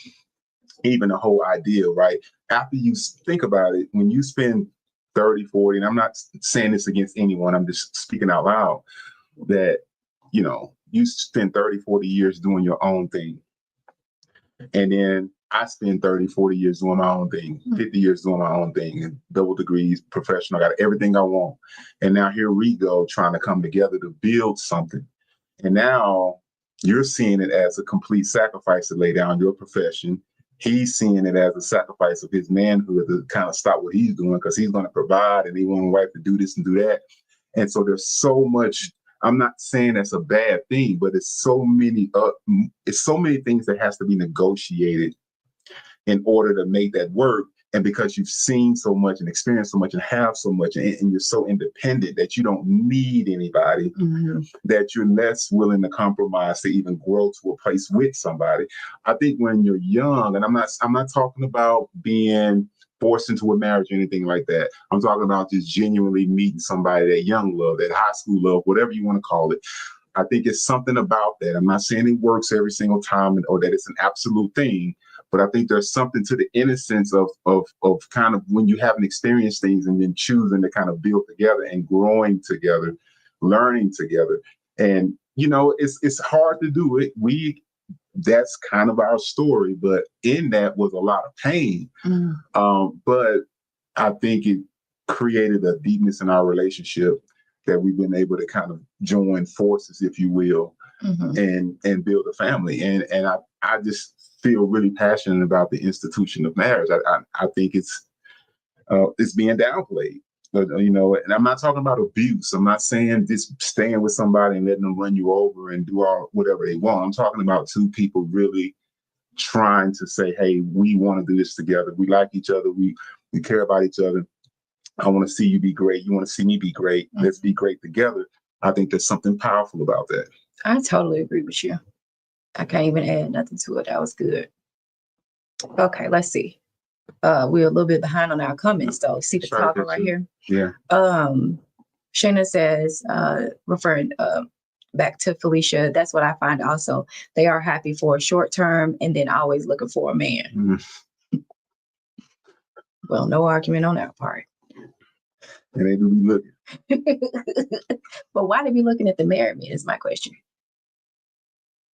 even the whole idea, right? After you think about it, when you spend 30, 40, and I'm not saying this against anyone, I'm just speaking out loud, that, you know, you spend 30, 40 years doing your own thing. And then I spend 30, 40 years doing my own thing, 50 years doing my own thing, and double degrees, professional, got everything I want. And now here we go trying to come together to build something. And now you're seeing it as a complete sacrifice to lay down your profession. He's seeing it as a sacrifice of his manhood to kind of stop what he's doing because he's going to provide and he wants a wife to do this and do that. And so there's so much. I'm not saying that's a bad thing, but it's so many things that has to be negotiated in order to make that work. And because you've seen so much and experienced so much and have so much, and you're so independent that you don't need anybody, that you're less willing to compromise to even grow to a place with somebody. I think when you're young, and I'm not talking about being forced into a marriage or anything like that. I'm talking about just genuinely meeting somebody, that young love, that high school love, whatever you want to call it. I think it's something about that. I'm not saying it works every single time or that it's an absolute thing, but I think there's something to the innocence of kind of when you haven't experienced things and then choosing to kind of build together and growing together, learning together. And, you know, it's hard to do it. That's kind of our story, but in that was a lot of pain. But I think it created a deepness in our relationship that we've been able to kind of join forces, if you will, and build a family. And I just feel really passionate about the institution of marriage. I think it's being downplayed. You know, and I'm not talking about abuse. I'm not saying just staying with somebody and letting them run you over and do whatever they want. I'm talking about two people really trying to say, hey, we want to do this together. We like each other. We care about each other. I want to see you be great. You want to see me be great. Let's be great together. I think there's something powerful about that. I totally agree with you. I can't even add nothing to it. That was good. Okay, let's see. We're a little bit behind on our comments, though. See the talker right here? Yeah. Shayna says, referring back to Felicia, that's what I find also. They are happy for a short term and then always looking for a man. Well, no argument on that part. And they do be looking. But why they be looking at the married man is my question.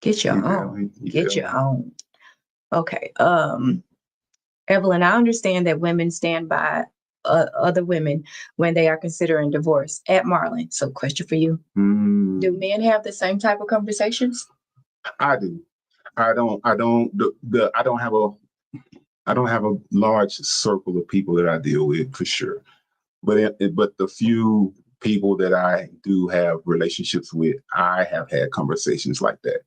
Get your own. Get your own. Okay. Evelyn, I understand that women stand by other women when they are considering divorce at Marlin. So question for you. Do men have the same type of conversations? I do. I don't have a large circle of people that I deal with for sure. But the few people that I do have relationships with, I have had conversations like that.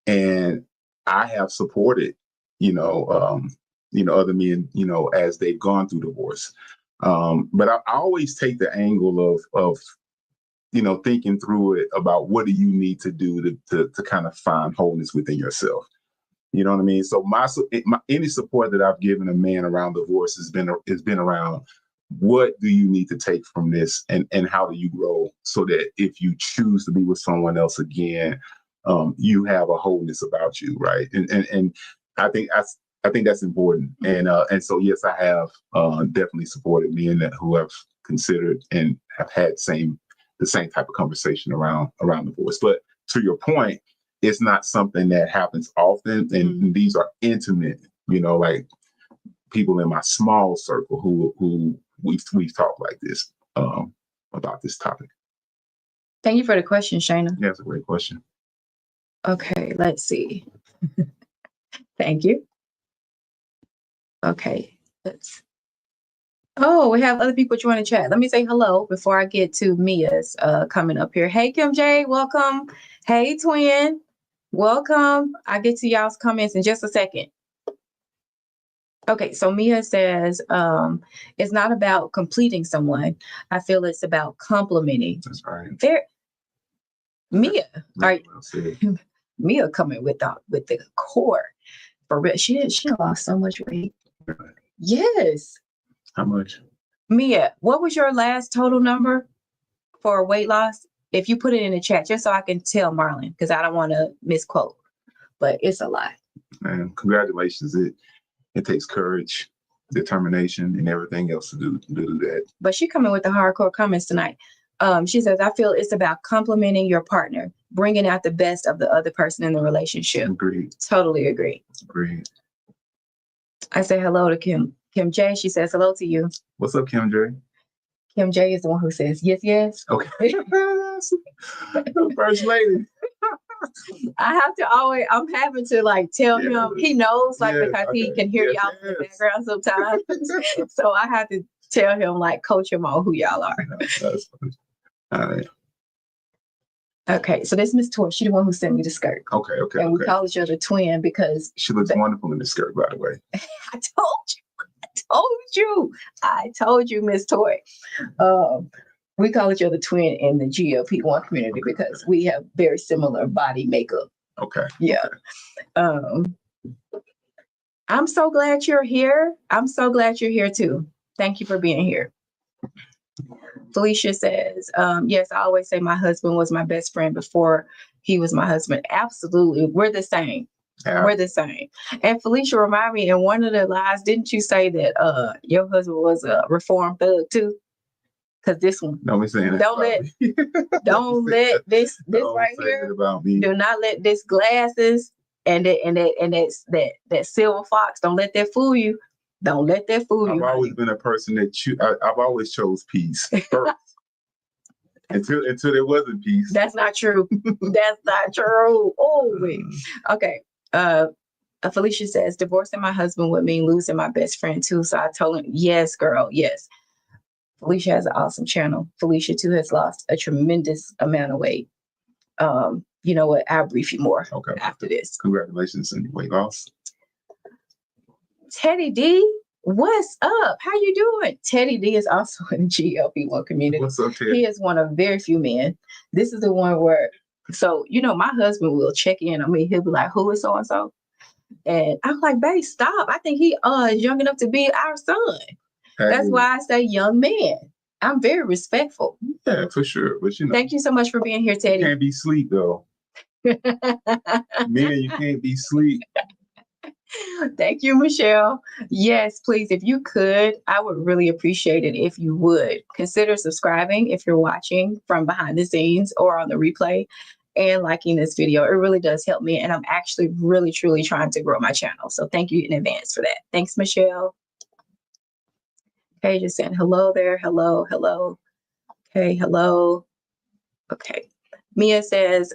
And I have supported, other men, as they've gone through divorce. But I always take the angle of thinking through it about what do you need to do to kind of find wholeness within yourself. You know what I mean? So any support that I've given a man around divorce has been around what do you need to take from this and how do you grow so that if you choose to be with someone else again, you have a wholeness about you, right? And I think that's important. And so yes, I have definitely supported men who have considered and have had the same type of conversation around divorce. But to your point, it's not something that happens often, and these are intimate, like people in my small circle who we've talked like this about this topic. Thank you for the question, Shayna. Yeah, that's a great question. Okay, let's see. Thank you. Okay, we have other people joining chat. Let me say hello before I get to Mia's coming up here. Hey, Kim J, welcome. Hey, twin, welcome. I'll get to y'all's comments in just a second. Okay, so Mia says, it's not about completing someone. I feel it's about complimenting. That's right. Mia, right? Mia coming with the core. For real, she lost so much weight. Yes. How much? Mia, what was your last total number for weight loss? If you put it in the chat, just so I can tell Marlon, because I don't want to misquote, but it's a lot. Man, congratulations. It takes courage, determination, and everything else to do that. But she coming with the hardcore comments tonight. She says, I feel it's about complimenting your partner, bringing out the best of the other person in the relationship. Agreed. Totally agree. Agreed. I say hello to Kim. Kim J, she says hello to you. What's up, Kim J? Kim J is the one who says yes, yes. Okay. First lady. I have to always, I'm having to like tell him, he knows, like, because he can hear y'all in the background sometimes. So I have to tell him, like, coach him on who y'all are. That's funny. All right. Okay, so this Miss Toy, she the one who sent me the skirt. Okay. And we call each other twin because she looks wonderful in the skirt, by the way. I told you, Miss Toy. We call each other twin in the GLP-1 community because we have very similar body makeup. Okay. Yeah. Okay. I'm so glad you're here. I'm so glad you're here too. Thank you for being here. Felicia says, yes, I always say my husband was my best friend before he was my husband. Absolutely. We're the same. Yeah. We're the same. And Felicia, remind me, in one of the lives, didn't you say that your husband was a reformed thug too? Because this one, don't let this right here about me. Do not let this glasses and that silver fox, don't let that fool you. Don't let that fool you. I've always been a person that I've always chose peace first. until there wasn't peace. That's not true. That's not true. Oh wait. Okay. Felicia says, divorcing my husband would mean losing my best friend too. So I told him, yes, girl, yes. Felicia has an awesome channel. Felicia too has lost a tremendous amount of weight. You know what? I'll brief you more after this. Congratulations on your weight loss. Teddy D, what's up? How you doing? Teddy D is also in the GLP-1 community. What's up, Teddy? He is one of very few men. This is the one where, so, you know, my husband will check in on me. He'll be like, who is so-and-so? And I'm like, babe, stop. I think he is young enough to be our son. Hey. That's why I say young man. I'm very respectful. Yeah, for sure. But you know, thank you so much for being here, Teddy. You can't be sleep though. Man, you can't be sleep. Thank you, Michelle. Yes, please, if you could, I would really appreciate it if you would consider subscribing if you're watching from behind the scenes or on the replay, and liking this video. It really does help me, and I'm actually really, truly trying to grow my channel. So thank you in advance for that. Thanks, Michelle. Okay, just saying hello there. Hello, hello. Okay, hello. Okay. Mia says,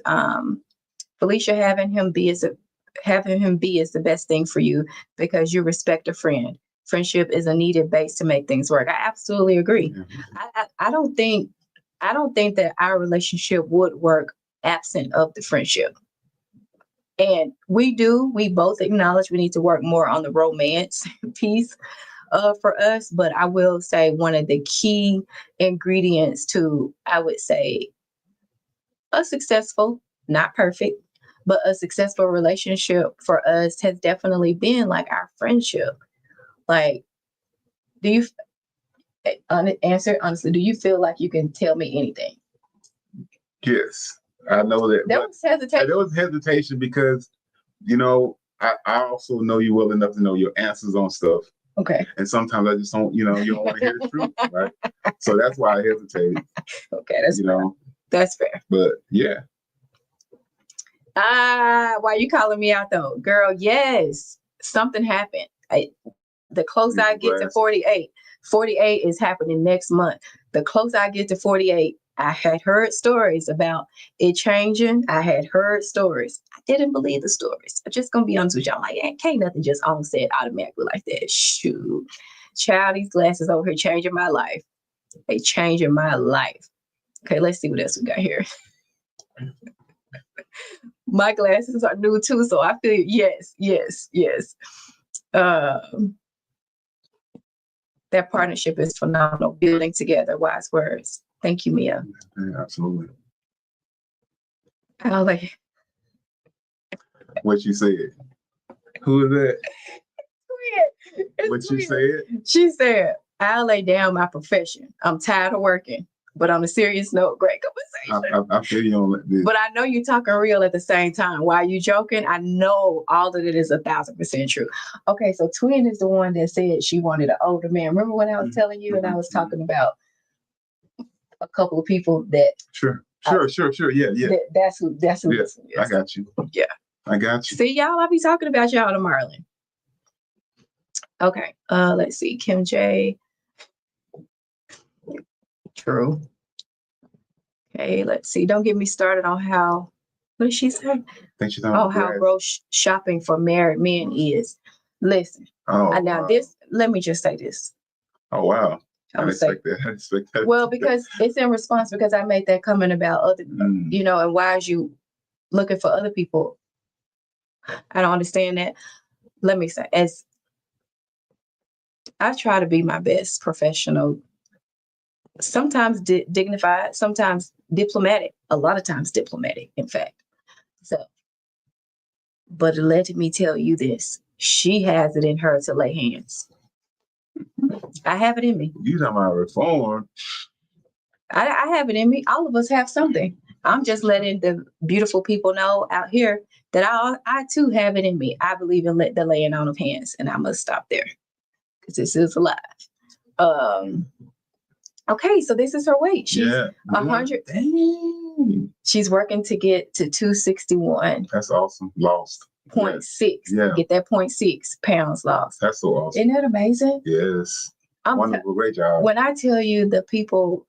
Felicia, having him be is the best thing for you because you respect a friend. Friendship is a needed base to make things work. I absolutely agree. Mm-hmm. I don't think that our relationship would work absent of the friendship. And we both acknowledge we need to work more on the romance piece for us. But I will say one of the key ingredients to, I would say, a successful, not perfect, but a successful relationship for us has definitely been like our friendship. Like, do you answer honestly? Do you feel like you can tell me anything? Yes, I know that. There was hesitation. There was hesitation because, you know, I also know you well enough to know your answers on stuff. Okay. And sometimes I just don't, you don't want to hear the truth, right? So that's why I hesitated. Okay, that's fair. That's fair. But yeah. Why you calling me out though? Girl, yes. Something happened. The closer I get to 48 is happening next month. The closer I get to 48, I had heard stories about it changing. I had heard stories. I didn't believe the stories. I'm just going to be honest with y'all. I'm like, can't nothing just on set automatically like that. Shoot. Child, these glasses over here changing my life. They changing my life. Okay, let's see what else we got here. My glasses are new too, so I feel yes. That partnership is phenomenal. Building together, wise words. Thank you, Mia. Yeah, absolutely. I like what you said. Who is that? What you said? She said, "I'll lay down my profession. I'm tired of working." But on a serious note, great conversation. I feel you on this. But I know you're talking real at the same time. While you joking, I know all of it is 1,000% true. Okay, so Twin is the one that said she wanted an older man. Remember when I was telling you and I was talking about a couple of people that Sure. Yeah. That's who Yeah, this one is. I got you. Yeah. I got you. See, y'all, I'll be talking about y'all to Marlon. Okay. Let's see. Kim J. True. Okay, let's see. Don't get me started on how, what did she say? Think she's how gross shopping for married men is. Listen. Now this, let me just say this. Oh, wow. I didn't expect that. Well, because it's in response, because I made that comment about other, you know, and why is you looking for other people? I don't understand that. Let me say, as I try to be my best professional, sometimes dignified, sometimes diplomatic, a lot of times diplomatic, in fact. So, but let me tell you this, she has it in her to lay hands. I have it in me. You talking about reform? I have it in me. All of us have something. I'm just letting the beautiful people know out here that I too have it in me. I believe in the laying on of hands, and I must stop there because this is alive. Okay, so this is her weight. She's 100. Dang. She's working to get to 261. That's awesome. Lost. 0.6. Yeah. Get that 0.6 pounds lost. That's so awesome. Isn't that amazing? Yes. Wonderful. Great job. When I tell you the people,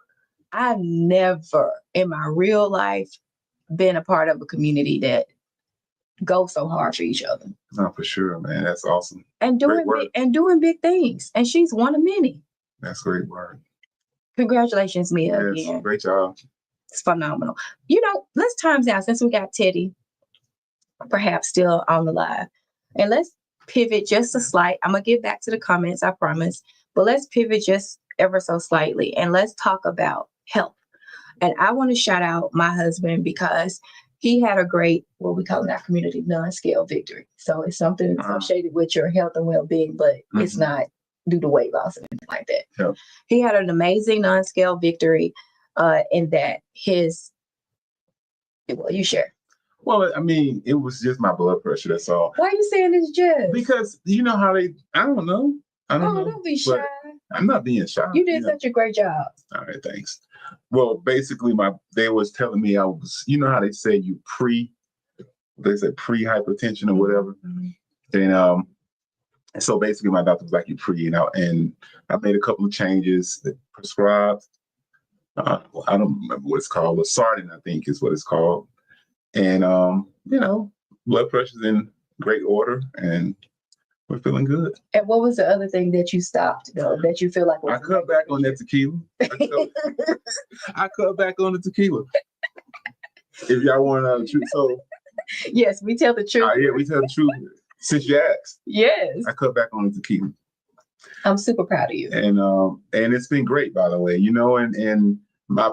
I've never in my real life been a part of a community that goes so hard for each other. No, for sure, man. That's awesome. And doing big things. And she's one of many. That's great work. Congratulations, Mia. Yes, again. Great job. It's phenomenal. You know, let's times out since we got Teddy, perhaps still on the live. And let's pivot just a slight. I'm going to get back to the comments, I promise. But let's pivot just ever so slightly. And let's talk about health. And I want to shout out my husband because he had a great, what we call in our community, non-scale victory. So it's something associated with your health and well-being, but it's not due to weight loss or anything like that. Yeah. He had an amazing non-scale victory in that you share. Well, I mean, it was just my blood pressure. That's all. Why are you saying it's just? Because you know how I don't know. Don't be shy. I'm not being shy. You did such a great job. All right, thanks. Well, basically, they was telling me I was, you know how they say they said pre-hypertension or whatever. And so basically my doctor was like, you pre, and I made a couple of changes that prescribed. I don't remember what it's called. Losartan, I think is what it's called. And, blood pressure's in great order and we're feeling good. And what was the other thing that you stopped, though, that you feel like was I cut back on that tequila. I cut back on the tequila. If y'all want to know the truth. So, yes, we tell the truth. Yeah, we tell the truth. Since you asked. Yes. I cut back on the tequila. I'm super proud of you. And it's been great, by the way, and my,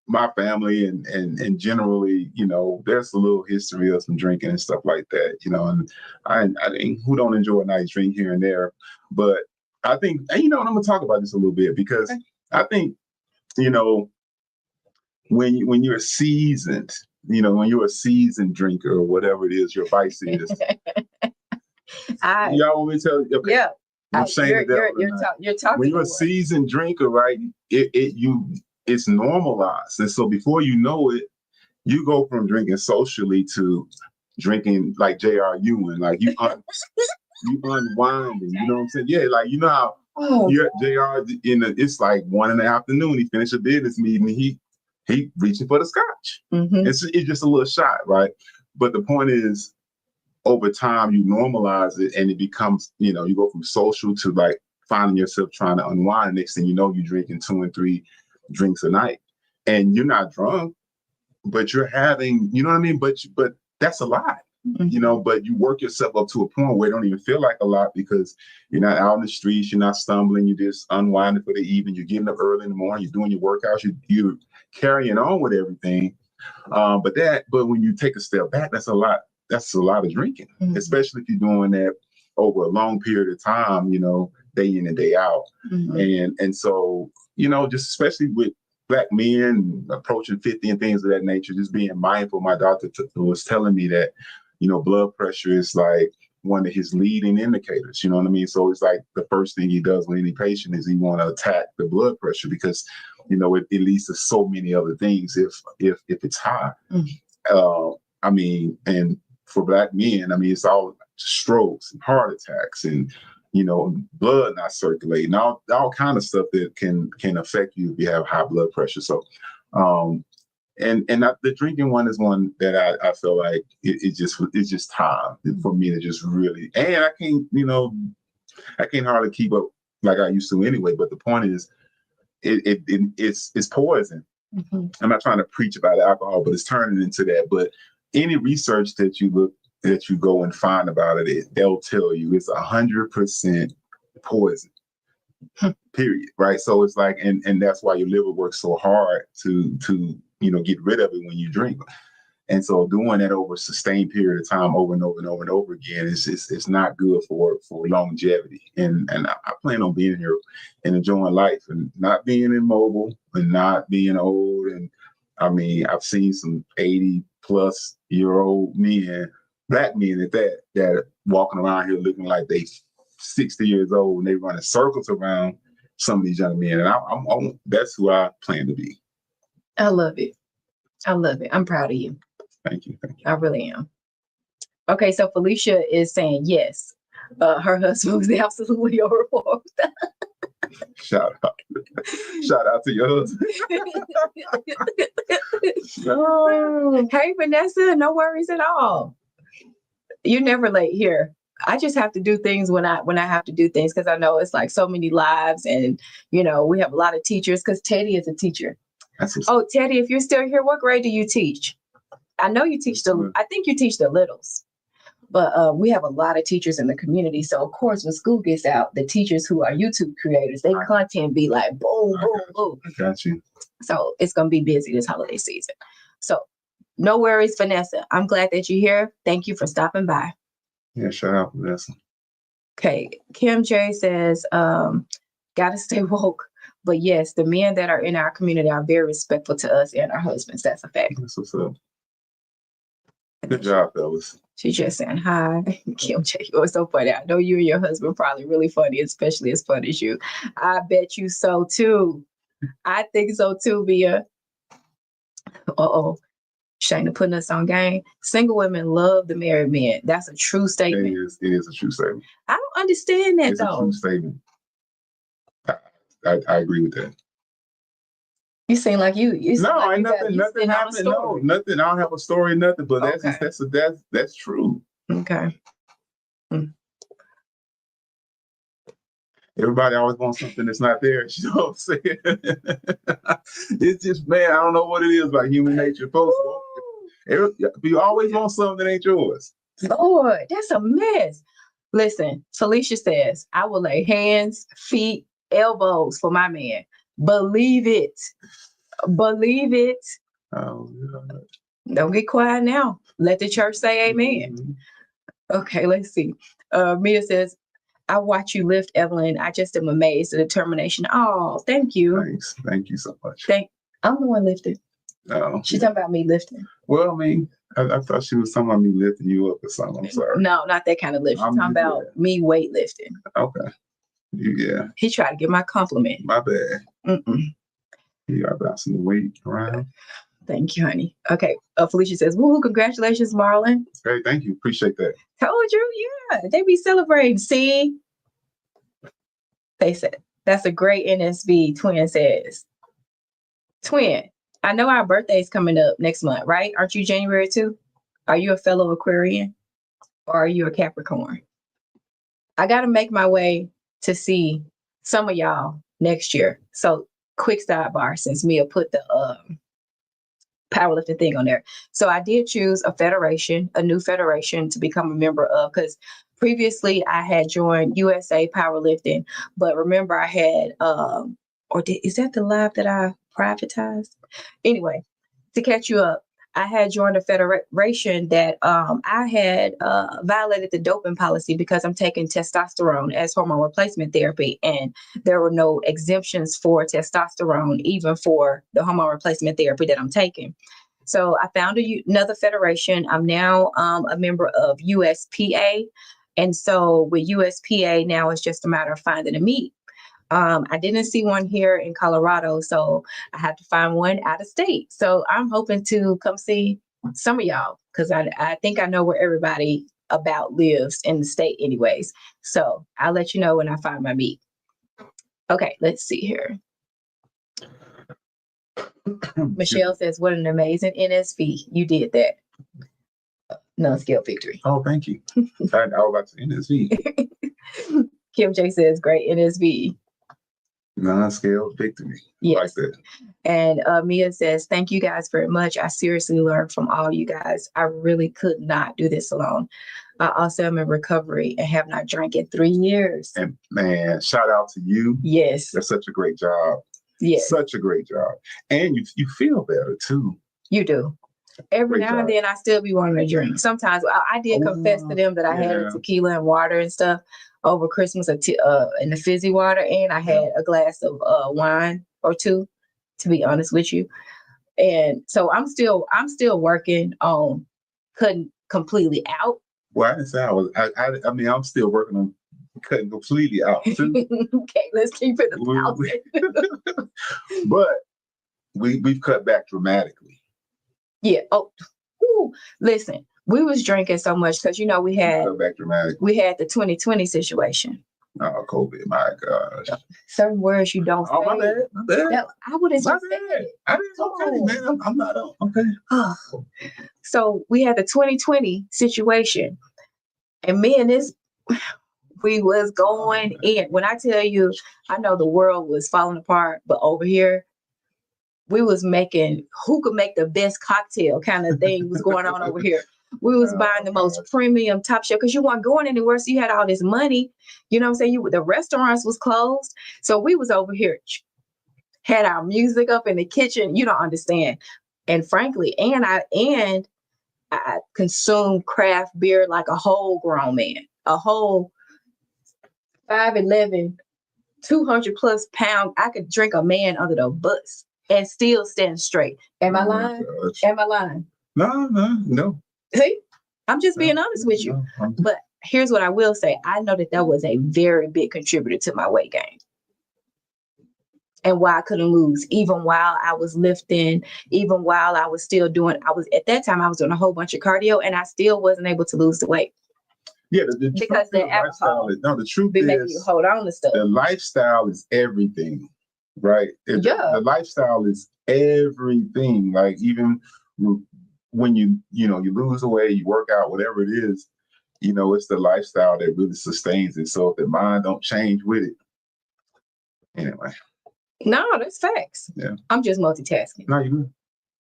my family and generally, there's a little history of some drinking and stuff like that, and I who don't enjoy a nice drink here and there, but I think, and I'm going to talk about this a little bit because I think, when you're seasoned, when you're a seasoned drinker or whatever it is your vice is, y'all want me to tell you? Okay. Yeah. I'm saying you're talking. When you're a seasoned drinker, right? It's normalized, and so before you know it, you go from drinking socially to drinking like J.R. Ewing, like you unwinding. You know what I'm saying? Yeah, like how you're at J.R. It's like 1 in the afternoon. He finished a business meeting. And he reaching for the scotch. It's just a little shot, right? But the point is, over time, you normalize it and it becomes, you go from social to like finding yourself trying to unwind. Next thing you know, you're drinking 2 and 3 drinks a night and you're not drunk, but you're having, you know what I mean? But that's a lot, but you work yourself up to a point where it don't even feel like a lot because you're not out in the streets, you're not stumbling, you're just unwinding for the evening, you're getting up early in the morning, you're doing your workouts, you're carrying on with everything. But when you take a step back, that's a lot of drinking, especially if you're doing that over a long period of time, day in and day out. And so, just especially with Black men approaching 50 and things of that nature, just being mindful. My doctor was telling me that, blood pressure is like one of his leading indicators, you know what I mean? So it's like the first thing he does with any patient is he want to attack the blood pressure because, it leads to so many other things if it's high. And for Black men, it's all strokes and heart attacks and, blood not circulating, all kind of stuff that can affect you if you have high blood pressure. So, the drinking one is one that I feel like it's just time for me to just really, and I can't hardly keep up like I used to anyway. But the point is, it's poison. I'm not trying to preach about alcohol, but it's turning into that. But any research that you go and find about it, they'll tell you it's 100% poison. Period. Right. So it's like, and that's why your liver works so hard to get rid of it when you drink. And so doing that over a sustained period of time, over and over and over and over again, it's not good for longevity. And I plan on being here and enjoying life and not being immobile and not being old. And I've seen some 80-plus-year-old men, Black men at that are walking around here looking like they 60 years old and they running circles around some of these young men. And that's who I plan to be. I love it. I'm proud of you. Thank you. I really am. Okay, so Felicia is saying yes. Her husband was absolutely overwhelmed. Shout out to your husband. Hey, Vanessa, no worries at all. You're never late here. I just have to do things when I have to do things because I know it's like so many lives and, we have a lot of teachers because Teddy is a teacher. Teddy, if you're still here, what grade do you teach? I know you teach I think you teach the littles, but we have a lot of teachers in the community. So of course, when school gets out, the teachers who are YouTube creators, their content be like, boom, boom, boom. I got you. So it's going to be busy this holiday season. So no worries, Vanessa. I'm glad that you're here. Thank you for stopping by. Yeah, shout out, Vanessa. Okay. Kim J says, gotta stay woke. But yes, the men that are in our community are very respectful to us and our husbands. That's a fact. That's what's up. Good job, fellas. She's just saying hi. Kim J, it was so funny. I know you and your husband probably really funny, especially as funny as you. I bet you so too. I think so too, Bia. Shayna putting us on game. Single women love the married men. That's a true statement. It is a true statement. I don't understand that it's though. It's a true statement. I agree with that. You seem like you. No, like ain't nothing happened. No, nothing. I don't have a story, nothing. But that's true. Okay. Everybody always wants something that's not there. You know what I'm saying? It's just, man, I don't know what it is about human nature. Folks, you always want something that ain't yours. Lord, that's a mess. Listen, Felicia says, I will lay hands, feet, elbows for my man. Believe it. Believe it. Oh, God. Don't get quiet now. Let the church say amen. Mm-hmm. Okay, let's see. Mia says, I watch you lift, Evelyn. I just am amazed at the determination. Oh, thank you. Thanks. Thank you so much. I'm the one lifting. Oh, She's talking about me lifting. Well, I thought she was talking about me lifting you up or something. I'm sorry. No, not that kind of lift. She's talking about me weightlifting. Okay. Yeah. He tried to get my compliment. My bad. You are bouncing the weight around. Thank you, honey. Okay. Felicia says, woohoo, congratulations, Marlon. Hey, thank you. Appreciate that. Told you, yeah. They be celebrating. See? They said, that's a great NSB, Twin says. Twin, I know our birthday's coming up next month, right? Aren't you January 2? Are you a fellow Aquarian? Or are you a Capricorn? I got to make my way to see some of y'all next year. So quick sidebar, since Mia put the powerlifting thing on there. So I did choose a new federation to become a member of, because previously I had joined USA Powerlifting, but remember I had, is that the live that I privatized? Anyway, to catch you up, I had joined a federation that I had violated the doping policy because I'm taking testosterone as hormone replacement therapy, and there were no exemptions for testosterone, even for the hormone replacement therapy that I'm taking. So I found another federation. I'm now a member of USPA. And so with USPA, now it's just a matter of finding a meet. I didn't see one here in Colorado, so I had to find one out of state. So I'm hoping to come see some of y'all, because I think I know where everybody about lives in the state anyways. So I'll let you know when I find my meet. Okay, let's see here. Michelle says, what an amazing NSV. You did that. Non-scale victory. Oh, thank you. I was about to NSV. Kim J says, great NSV. Non-scale victory. Yes. Like that. And Mia says, thank you guys very much. I seriously learned from all you guys. I really could not do this alone. I also am in recovery and have not drank in 3 years. And man, shout out to you. Yes. That's such a great job. Yes. Such a great job. And you feel better too. You do. Every Great now and job. then I still be wanting to drink. Sometimes I did confess to them that I had a tequila and water and stuff over Christmas, in the fizzy water, and I had a glass of wine or two, to be honest with you. And so I'm still working on cutting completely out. Well, I didn't say I was. I mean, I'm still working on cutting completely out too. Okay, let's keep it 1,000. But we've cut back dramatically. Yeah. Oh, listen, we was drinking so much because we had cut back dramatically. We had the 2020 situation. Oh, COVID! My gosh. Certain words you don't say. Oh, my bad. My bad. No, I wouldn't just say it. I didn't. Okay, man. I'm not okay. So we had the 2020 situation, and me and this, we was going in. When I tell you, I know the world was falling apart, but over here, we was making who could make the best cocktail kind of thing was going on over here. We was buying the most premium top shelf because you weren't going anywhere, so you had all this money. You know what I'm saying? The restaurants was closed, so we was over here, had our music up in the kitchen. You don't understand. And frankly, I consumed craft beer like a whole grown man, a whole 5'11", 200 plus pound. I could drink a man under the bus and still stand straight. Am I lying? Am I lying? No. See, I'm just being honest with you. But here's what I will say. I know that was a very big contributor to my weight gain. And why I couldn't lose, even while I was lifting, even while I was still doing, at that time I was doing a whole bunch of cardio and I still wasn't able to lose the weight. Yeah, because the alcohol the truth is making you hold on to stuff. The lifestyle is everything, right? The lifestyle is everything. Like even when you lose the weight, you work out, whatever it is, it's the lifestyle that really sustains it. So if the mind don't change with it, anyway. No, that's facts. Yeah. I'm just multitasking. No, you good.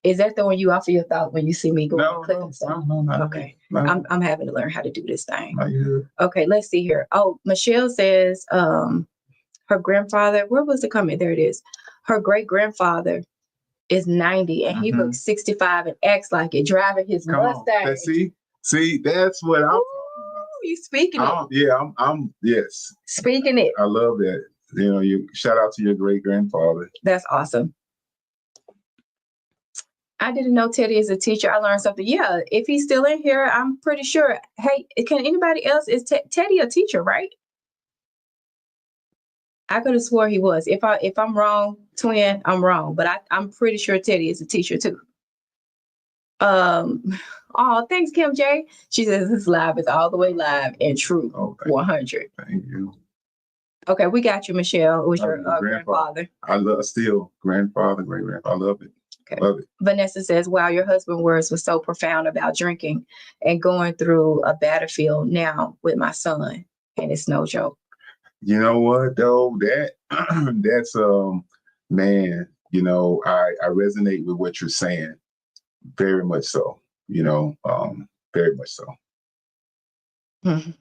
Is that the one you offer your thought when you see me going and clicking stuff? No, okay. No. I'm having to learn how to do this thing. No, you good. Okay, let's see here. Oh, Michelle says her grandfather, where was the comment? There it is. Her great-grandfather is 90 and he looks 65 and acts like it, driving his Mustang. See, that's what I'm. You speaking it? Yeah, I'm. Yes, speaking it. I love that. You shout out to your great grandfather. That's awesome. I didn't know Teddy is a teacher. I learned something. Yeah, if he's still in here, I'm pretty sure. Hey, can anybody else? Is Teddy a teacher, right? I could have swore he was. If I'm wrong, twin, I'm wrong. But I'm pretty sure Teddy is a teacher too. Oh, thanks, Kim J. She says this live is all the way live and true. 100. Thank you. Okay, we got you, Michelle. It was your grandfather. I love grandfather, great grandfather. I love it. Okay. Love it. Vanessa says, wow, your husband's words were so profound about drinking and going through a battlefield now with my son. And it's no joke. You know what, though? That's man, I resonate with what you're saying. Very much so. Very much so. That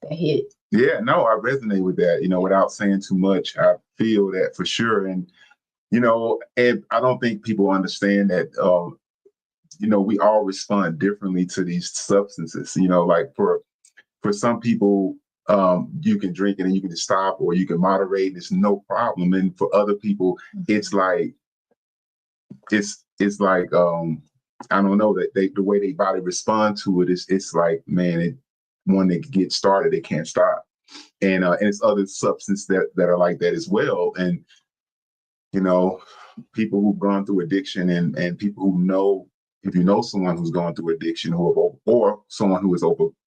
hit. Yeah, no, I resonate with that, without saying too much. I feel that for sure. And, and I don't think people understand that we all respond differently to these substances. Like for some people, you can drink it and you can just stop, or you can moderate. It's no problem. And for other people, it's like I don't know, that the way their body respond to it is, it's like, man, when they get started, they can't stop. And it's other substances that are like that as well. And people who've gone through addiction, and people who know, if you know someone who's gone through addiction, or someone who has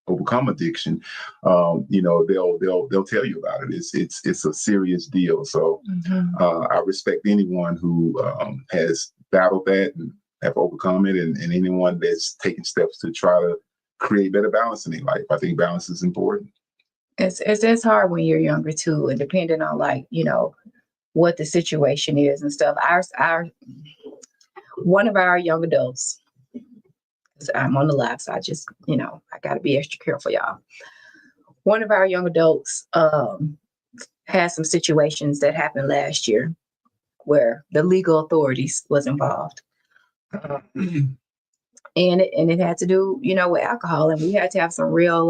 overcome addiction, they'll tell you about it. It's a serious deal. So I respect anyone who has battled that and have overcome it, and anyone that's taking steps to try to create better balance in their life. I think balance is important. It's hard when you're younger too, and depending on what the situation is and stuff. One of our young adults, 'cause I'm on the live, so I just, I got to be extra careful, y'all. One of our young adults had some situations that happened last year where the legal authorities was involved. And it had to do, with alcohol, and we had to have some real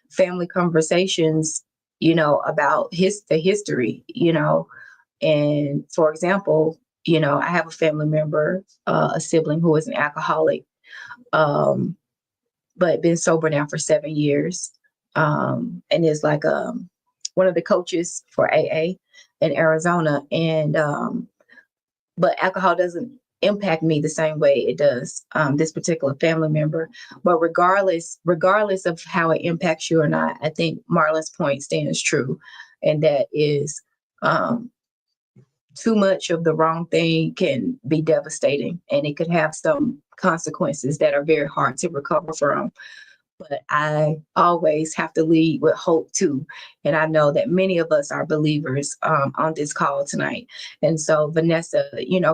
family conversations, about the history, and for example, I have a family member, a sibling who is an alcoholic, but been sober now for 7 years, and is one of the coaches for AA in Arizona, and but alcohol doesn't impact me the same way it does this particular family member. But regardless of how it impacts you or not, I think Marlon's point stands true, and that is too much of the wrong thing can be devastating, and it could have some consequences that are very hard to recover from. But I always have to lead with hope too. And I know that many of us are believers on this call tonight. And so, Vanessa,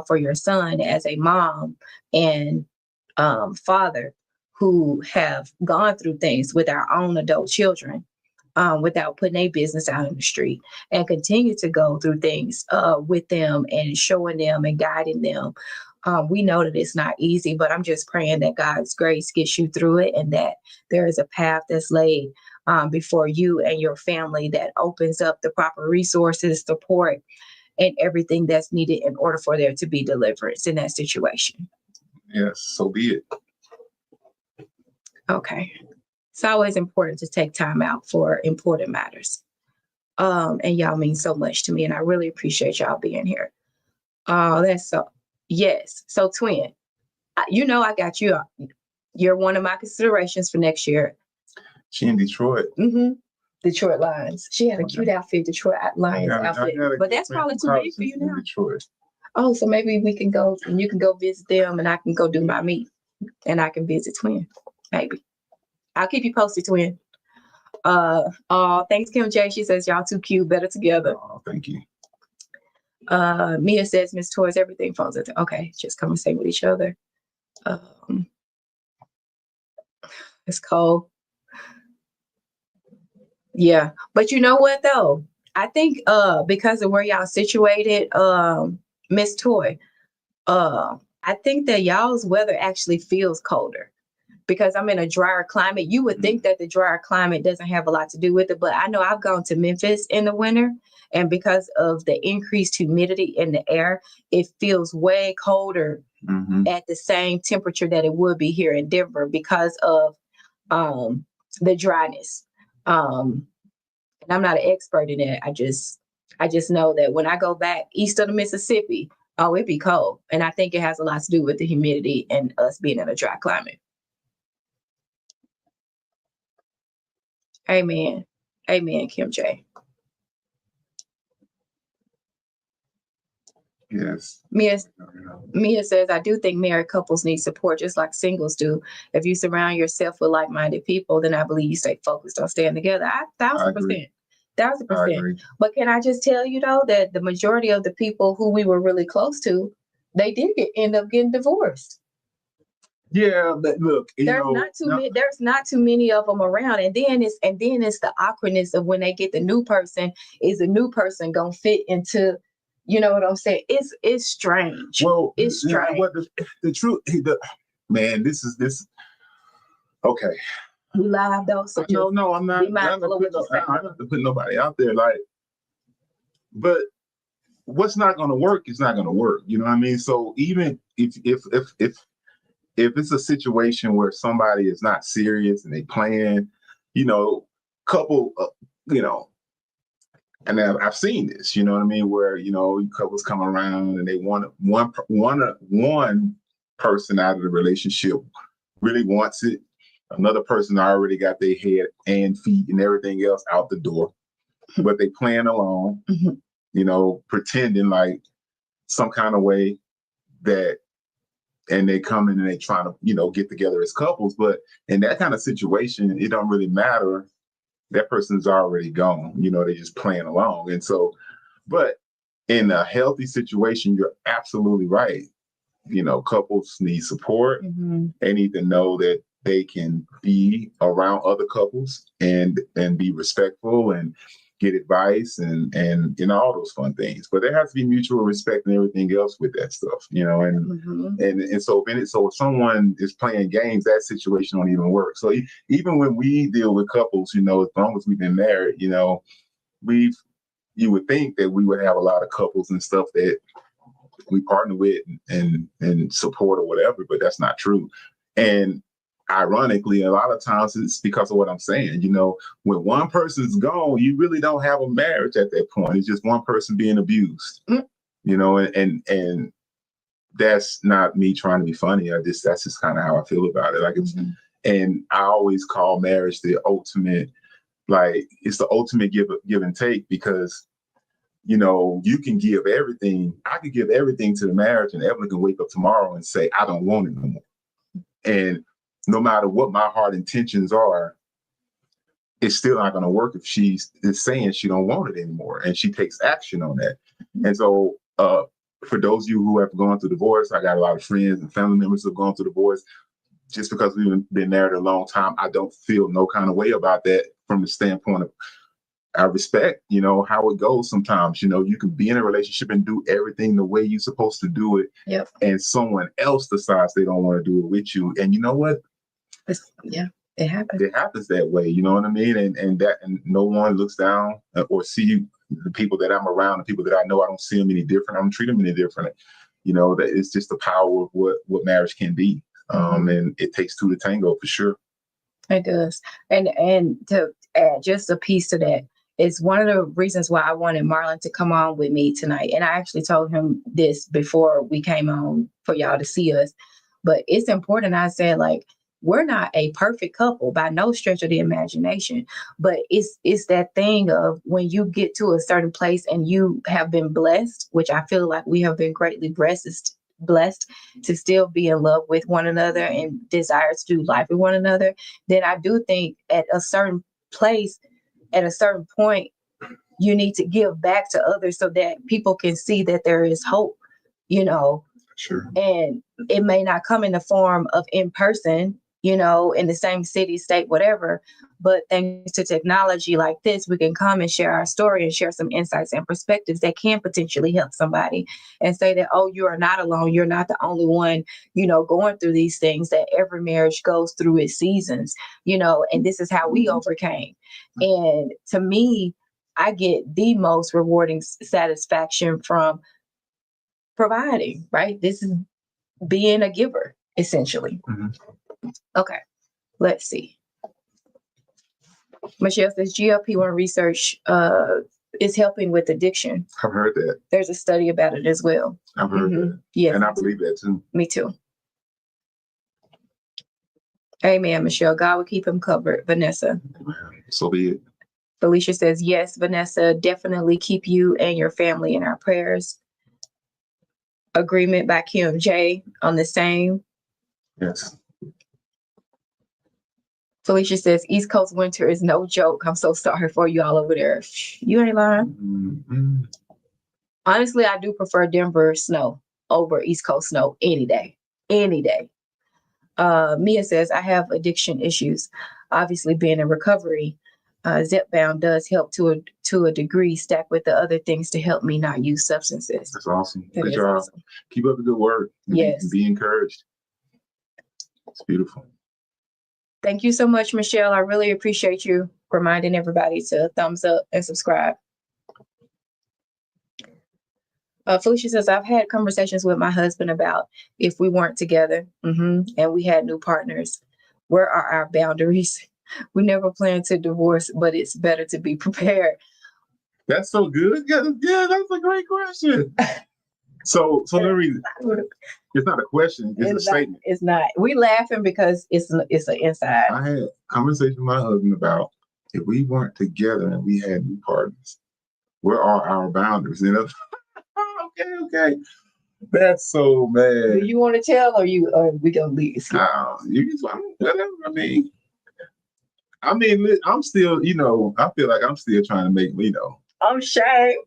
for your son, as a mom and father who have gone through things with our own adult children, without putting a business out in the street, and continue to go through things with them and showing them and guiding them. We know that it's not easy, but I'm just praying that God's grace gets you through it, and that there is a path that's laid before you and your family that opens up the proper resources, support, and everything that's needed in order for there to be deliverance in that situation. Yes, so be it. Okay. It's always important to take time out for important matters. And y'all mean so much to me, and I really appreciate y'all being here. That's so, yes. So twin, I got you. You're one of my considerations for next year. She in Detroit. Mm-hmm. Detroit Lions. She had a cute outfit, Detroit Lions outfit. But that's probably too big for you now. Detroit. Oh, so maybe we can go, and you can go visit them, and I can go do my meet, and I can visit twin. Maybe. I'll keep you posted, twin. Thanks, Kim J. She says y'all too cute, better together. Oh, thank you. Mia says Miss Toys, everything falls into okay. Just come and stay with each other. It's cold. Yeah, but you know what though? I think because of where y'all situated, Miss Toy, I think that y'all's weather actually feels colder. Because I'm in a drier climate. You would think that the drier climate doesn't have a lot to do with it, but I know I've gone to Memphis in the winter, and because of the increased humidity in the air, it feels way colder at the same temperature that it would be here in Denver because of the dryness. And I'm not an expert in it. I just know that when I go back east of the Mississippi, it'd be cold. And I think it has a lot to do with the humidity and us being in a dry climate. Amen. Amen, Kim J. Yes. Mia says, I do think married couples need support just like singles do. If you surround yourself with like-minded people, then I believe you stay focused on staying together. 1,000%. 1,000%. But can I just tell you though that the majority of the people who we were really close to, they did end up getting divorced. Yeah, but look, there's not too many of them around, and then it's the awkwardness of when they get the new person. Is the new person gonna fit into, you know what I'm saying? It's strange. Well, it's strange. The truth, man, this. Okay. We live though, so no, I'm not. Be mindful of what you say. I don't have to put nobody out there, like. But what's not going to work is not going to work. You know what I mean? So even if it's a situation where somebody is not serious and they playing, couple, and I've seen this, you know what I mean, where couples come around and they want one person out of the relationship really wants it. Another person already got their head and feet and everything else out the door, but they playing along, pretending like some kind of way that, and they come in and they trying to, get together as couples. But in that kind of situation, it don't really matter. That person's already gone, they're just playing along. And so, but in a healthy situation, you're absolutely right. Couples need support. They need to know that they can be around other couples and be respectful and get advice and all those fun things. But there has to be mutual respect and everything else with that stuff, and so if someone is playing games, that situation don't even work. So even when we deal with couples, as long as we've been married, you would think that we would have a lot of couples and stuff that we partner with and support or whatever, but that's not true. And ironically, a lot of times it's because of what I'm saying. When one person's gone, you really don't have a marriage at that point. It's just one person being abused. And that's not me trying to be funny. That's just kind of how I feel about it. Like and I always call marriage the ultimate, it's the ultimate give and take, because you can give everything. I could give everything to the marriage, and Evelyn can wake up tomorrow and say, I don't want it no more. And no matter what my heart intentions are, it's still not going to work if she is saying she don't want it anymore and she takes action on that. And so for those of you who have gone through divorce, I got a lot of friends and family members who have gone through divorce. Just because we've been married a long time, I don't feel no kind of way about that from the standpoint of I respect, how it goes sometimes. You can be in a relationship and do everything the way you're supposed to do it. Yep. And someone else decides they don't want to do it with you. And you know what? It happens. It happens that way, you know what I mean? And no one looks down or see the people that I'm around, the people that I know, I don't see them any different. I don't treat them any different. That it's just the power of what marriage can be. And it takes two to tango for sure. It does. And to add just a piece to that, it's one of the reasons why I wanted Marlon to come on with me tonight. And I actually told him this before we came on for y'all to see us. But it's important. I said, we're not a perfect couple by no stretch of the imagination. But it's that thing of when you get to a certain place and you have been blessed, which I feel like we have been greatly blessed to still be in love with one another and desire to do life with one another, then I do think at a certain place, at a certain point, you need to give back to others so that people can see that there is hope, Sure. And it may not come in the form of in person, in the same city, state, whatever. But thanks to technology like this, we can come and share our story and share some insights and perspectives that can potentially help somebody and say that, oh, you are not alone. You're not the only one, going through these things, that every marriage goes through its seasons, and this is how we overcame. And to me, I get the most rewarding satisfaction from providing, right? This is being a giver, essentially. Okay, let's see. Michelle says GLP-1 research is helping with addiction. I've heard that. There's a study about it as well. I've heard that. Yes. And I believe that too. Me too. Amen, Michelle. God will keep him covered. Vanessa. So be it. Felicia says, yes, Vanessa, definitely keep you and your family in our prayers. Agreement by Kim J on the same. Yes. Felicia says, East Coast winter is no joke. I'm so sorry for you all over there. You ain't lying. Honestly, I do prefer Denver snow over East Coast snow any day. Any day. Mia says, I have addiction issues. Obviously, being in recovery, Zepbound does help to a degree, stacked with the other things to help me not use substances. That's awesome. That Good is job. awesome. Keep up the good work. Yes. Be encouraged. It's beautiful. Thank you so much, Michelle. I really appreciate you reminding everybody to thumbs up and subscribe. Felicia says, I've had conversations with my husband about if we weren't together and we had new partners, where are our boundaries? We never plan to divorce, but it's better to be prepared. That's so good. Yeah, that's a great question. So let me read it. It's not a question, it's a statement. It's not. We laughing because it's an inside. I had a conversation with my husband about if we weren't together and we had new partners, where are our boundaries? You know? Okay. That's so bad. Do you want to tell, or we gonna leave it? Whatever. I mean, I'm still, I feel like I'm still trying to make, I'm ashamed.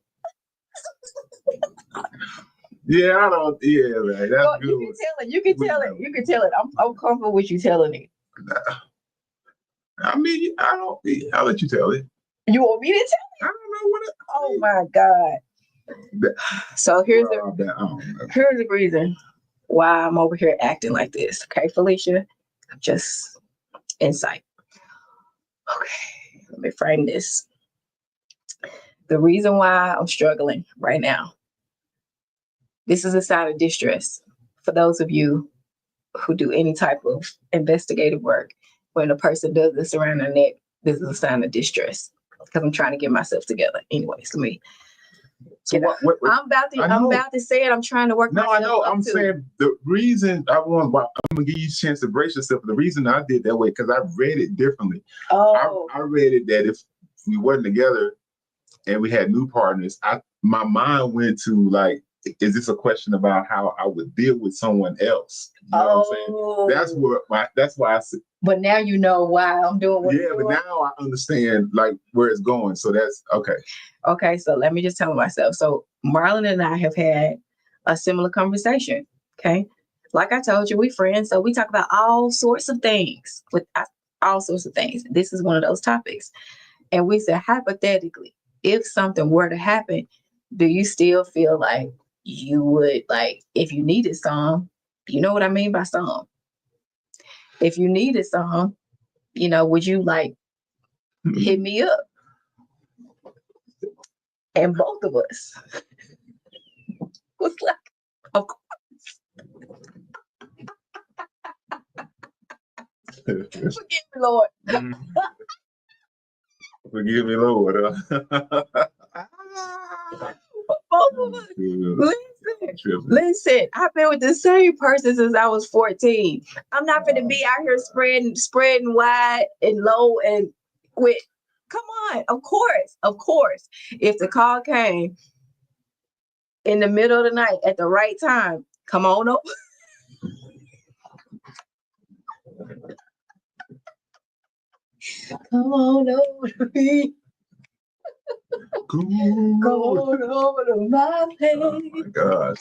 Yeah, I don't. Yeah, man, that's good. You can tell it. I'm comfortable with you telling it. I mean, I'll let you tell it. You want me to tell it? I don't know what it. Oh my God. So here's the reason why I'm over here acting like this. Okay, Felicia, just insight. Okay, let me frame this. The reason why I'm struggling right now. This is a sign of distress. For those of you who do any type of investigative work, when a person does this around their neck, this is a sign of distress because I'm trying to get myself together. Anyways, let me. So what, I'm about to say it. I'm trying to work. No, I know. I'm saying the reason I'm gonna give you a chance to brace yourself. The reason I did that way because I read it differently. Oh, I read it that if we weren't together and we had new partners, my mind went to like, is this a question about how I would deal with someone else? You know what I'm saying? That's why I said. But now you know why I'm doing what I'm doing. But now I understand like where it's going. So that's okay. Okay, so let me just tell myself. So Marlon and I have had a similar conversation. Okay. Like I told you, we friends. So we talk about all sorts of things This is one of those topics. And we said, hypothetically, if something were to happen, do you still feel like you would, like, if you needed some, you know what I mean by some? If you needed some, would you like hit me up? And both of us was like, of course. Forgive me, Lord. Forgive me, Lord. Both of us. Listen, I've been with the same person since I was 14. I'm not going to be out here spreading wide and low and with. Come on, of course. If the call came in the middle of the night at the right time, come on up. Come on over to me. Come on over to my place. Oh my gosh.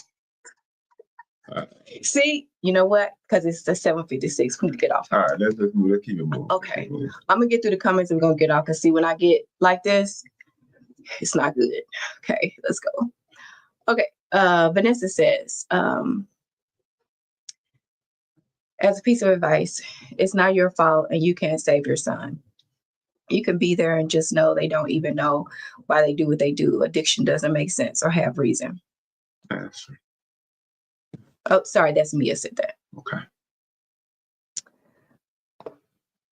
See, you know what? Because it's the 7:56. We need to get off. All right, let's move. Let's keep it moving. Okay. I'm going to get through the comments and we're going to get off. Because see, when I get like this, it's not good. Okay, let's go. Okay. Vanessa says, as a piece of advice, it's not your fault and you can't save your son. You can be there and just know they don't even know why they do what they do. Addiction doesn't make sense or have reason. That's right. Oh, sorry, that's Mia said that. Okay.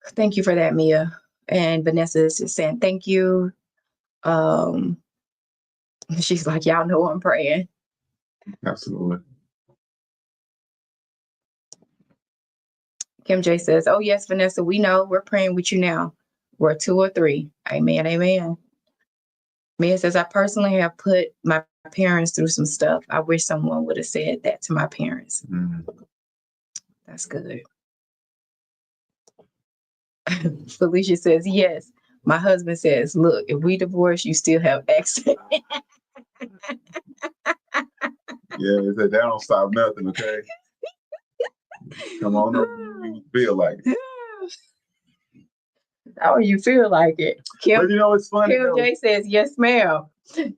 Thank you for that, Mia. And Vanessa is just saying thank you. She's like, y'all know I'm praying. Absolutely. Kim J says, oh yes, Vanessa, we know. We're praying with you now. We're 2 or 3. Amen, amen. Mia says, I personally have put my parents through some stuff. I wish someone would have said that to my parents. That's good. Felicia says, yes. My husband says, look, if we divorce, you still have access. Yeah, that don't stop nothing, okay? Come on up when you feel like it. How do you feel like it? Kim, but it's funny. Kim J says, yes, ma'am.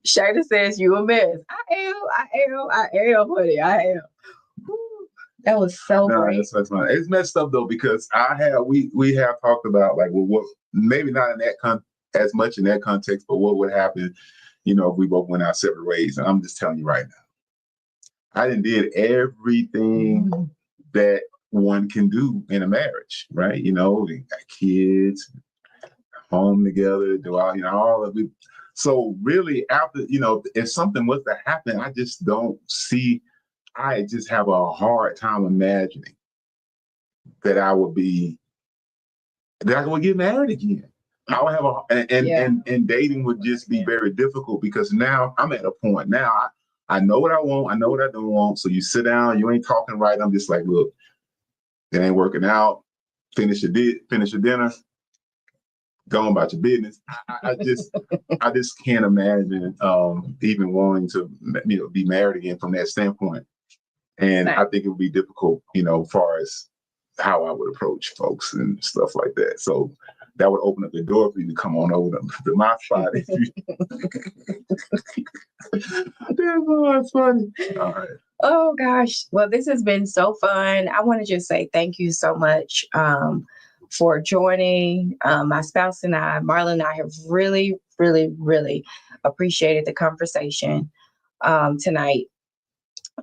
Shayna says, you a mess. I am, honey. I am. That was so No, great. that's fine. It's messed up though because we have talked about like well, what maybe not in that as much in that context, but what would happen, if we both went our separate ways. And I'm just telling you right now, I done did everything that one can do in a marriage, right? They got kids, home together, do all of it. So really, after if something was to happen, I just don't see. I just have a hard time imagining that I would get married again. I would have and dating would just be very difficult because now I'm at a point now I know what I want, I know what I don't want. So you sit down, you ain't talking right. I'm just like, look, it ain't working out. Finish your dinner, go on about your business. I just can't imagine even wanting to be married again from that standpoint. And I think it would be difficult, as far as how I would approach folks and stuff like that. So that would open up the door for you to come on over to my spot. That's funny. All right. Oh gosh. Well, this has been so fun. I want to just say thank you so much for joining. My spouse and I, Marlon and I, have really, really, really appreciated the conversation tonight.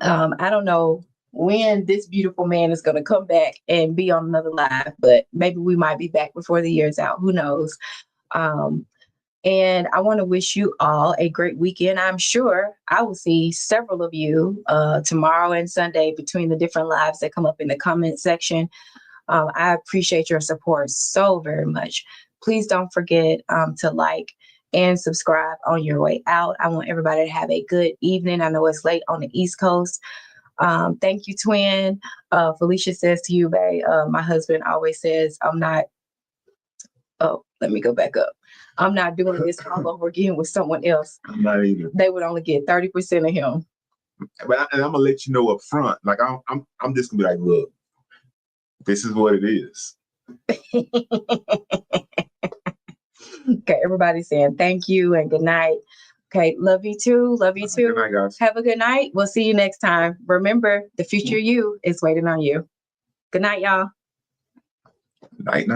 I don't know when this beautiful man is going to come back and be on another live, but maybe we might be back before the year's out. Who knows? And I want to wish you all a great weekend. I'm sure I will see several of you tomorrow and Sunday between the different lives that come up in the comment section. I appreciate your support so very much. Please don't forget to like and subscribe on your way out. I want everybody to have a good evening. I know it's late on the East Coast. Thank you, twin. Felicia says to you, babe, my husband always says, let me go back up. I'm not doing this all over again with someone else. I'm not either. They would only get 30% of him. But I'm gonna let you know up front. Like I'm just gonna be like, look, this is what it is. Okay, everybody's saying thank you and good night. Okay, love you too. Love you too. Good night, guys. Have a good night. We'll see you next time. Remember, the future you is waiting on you. Good night, y'all. Night.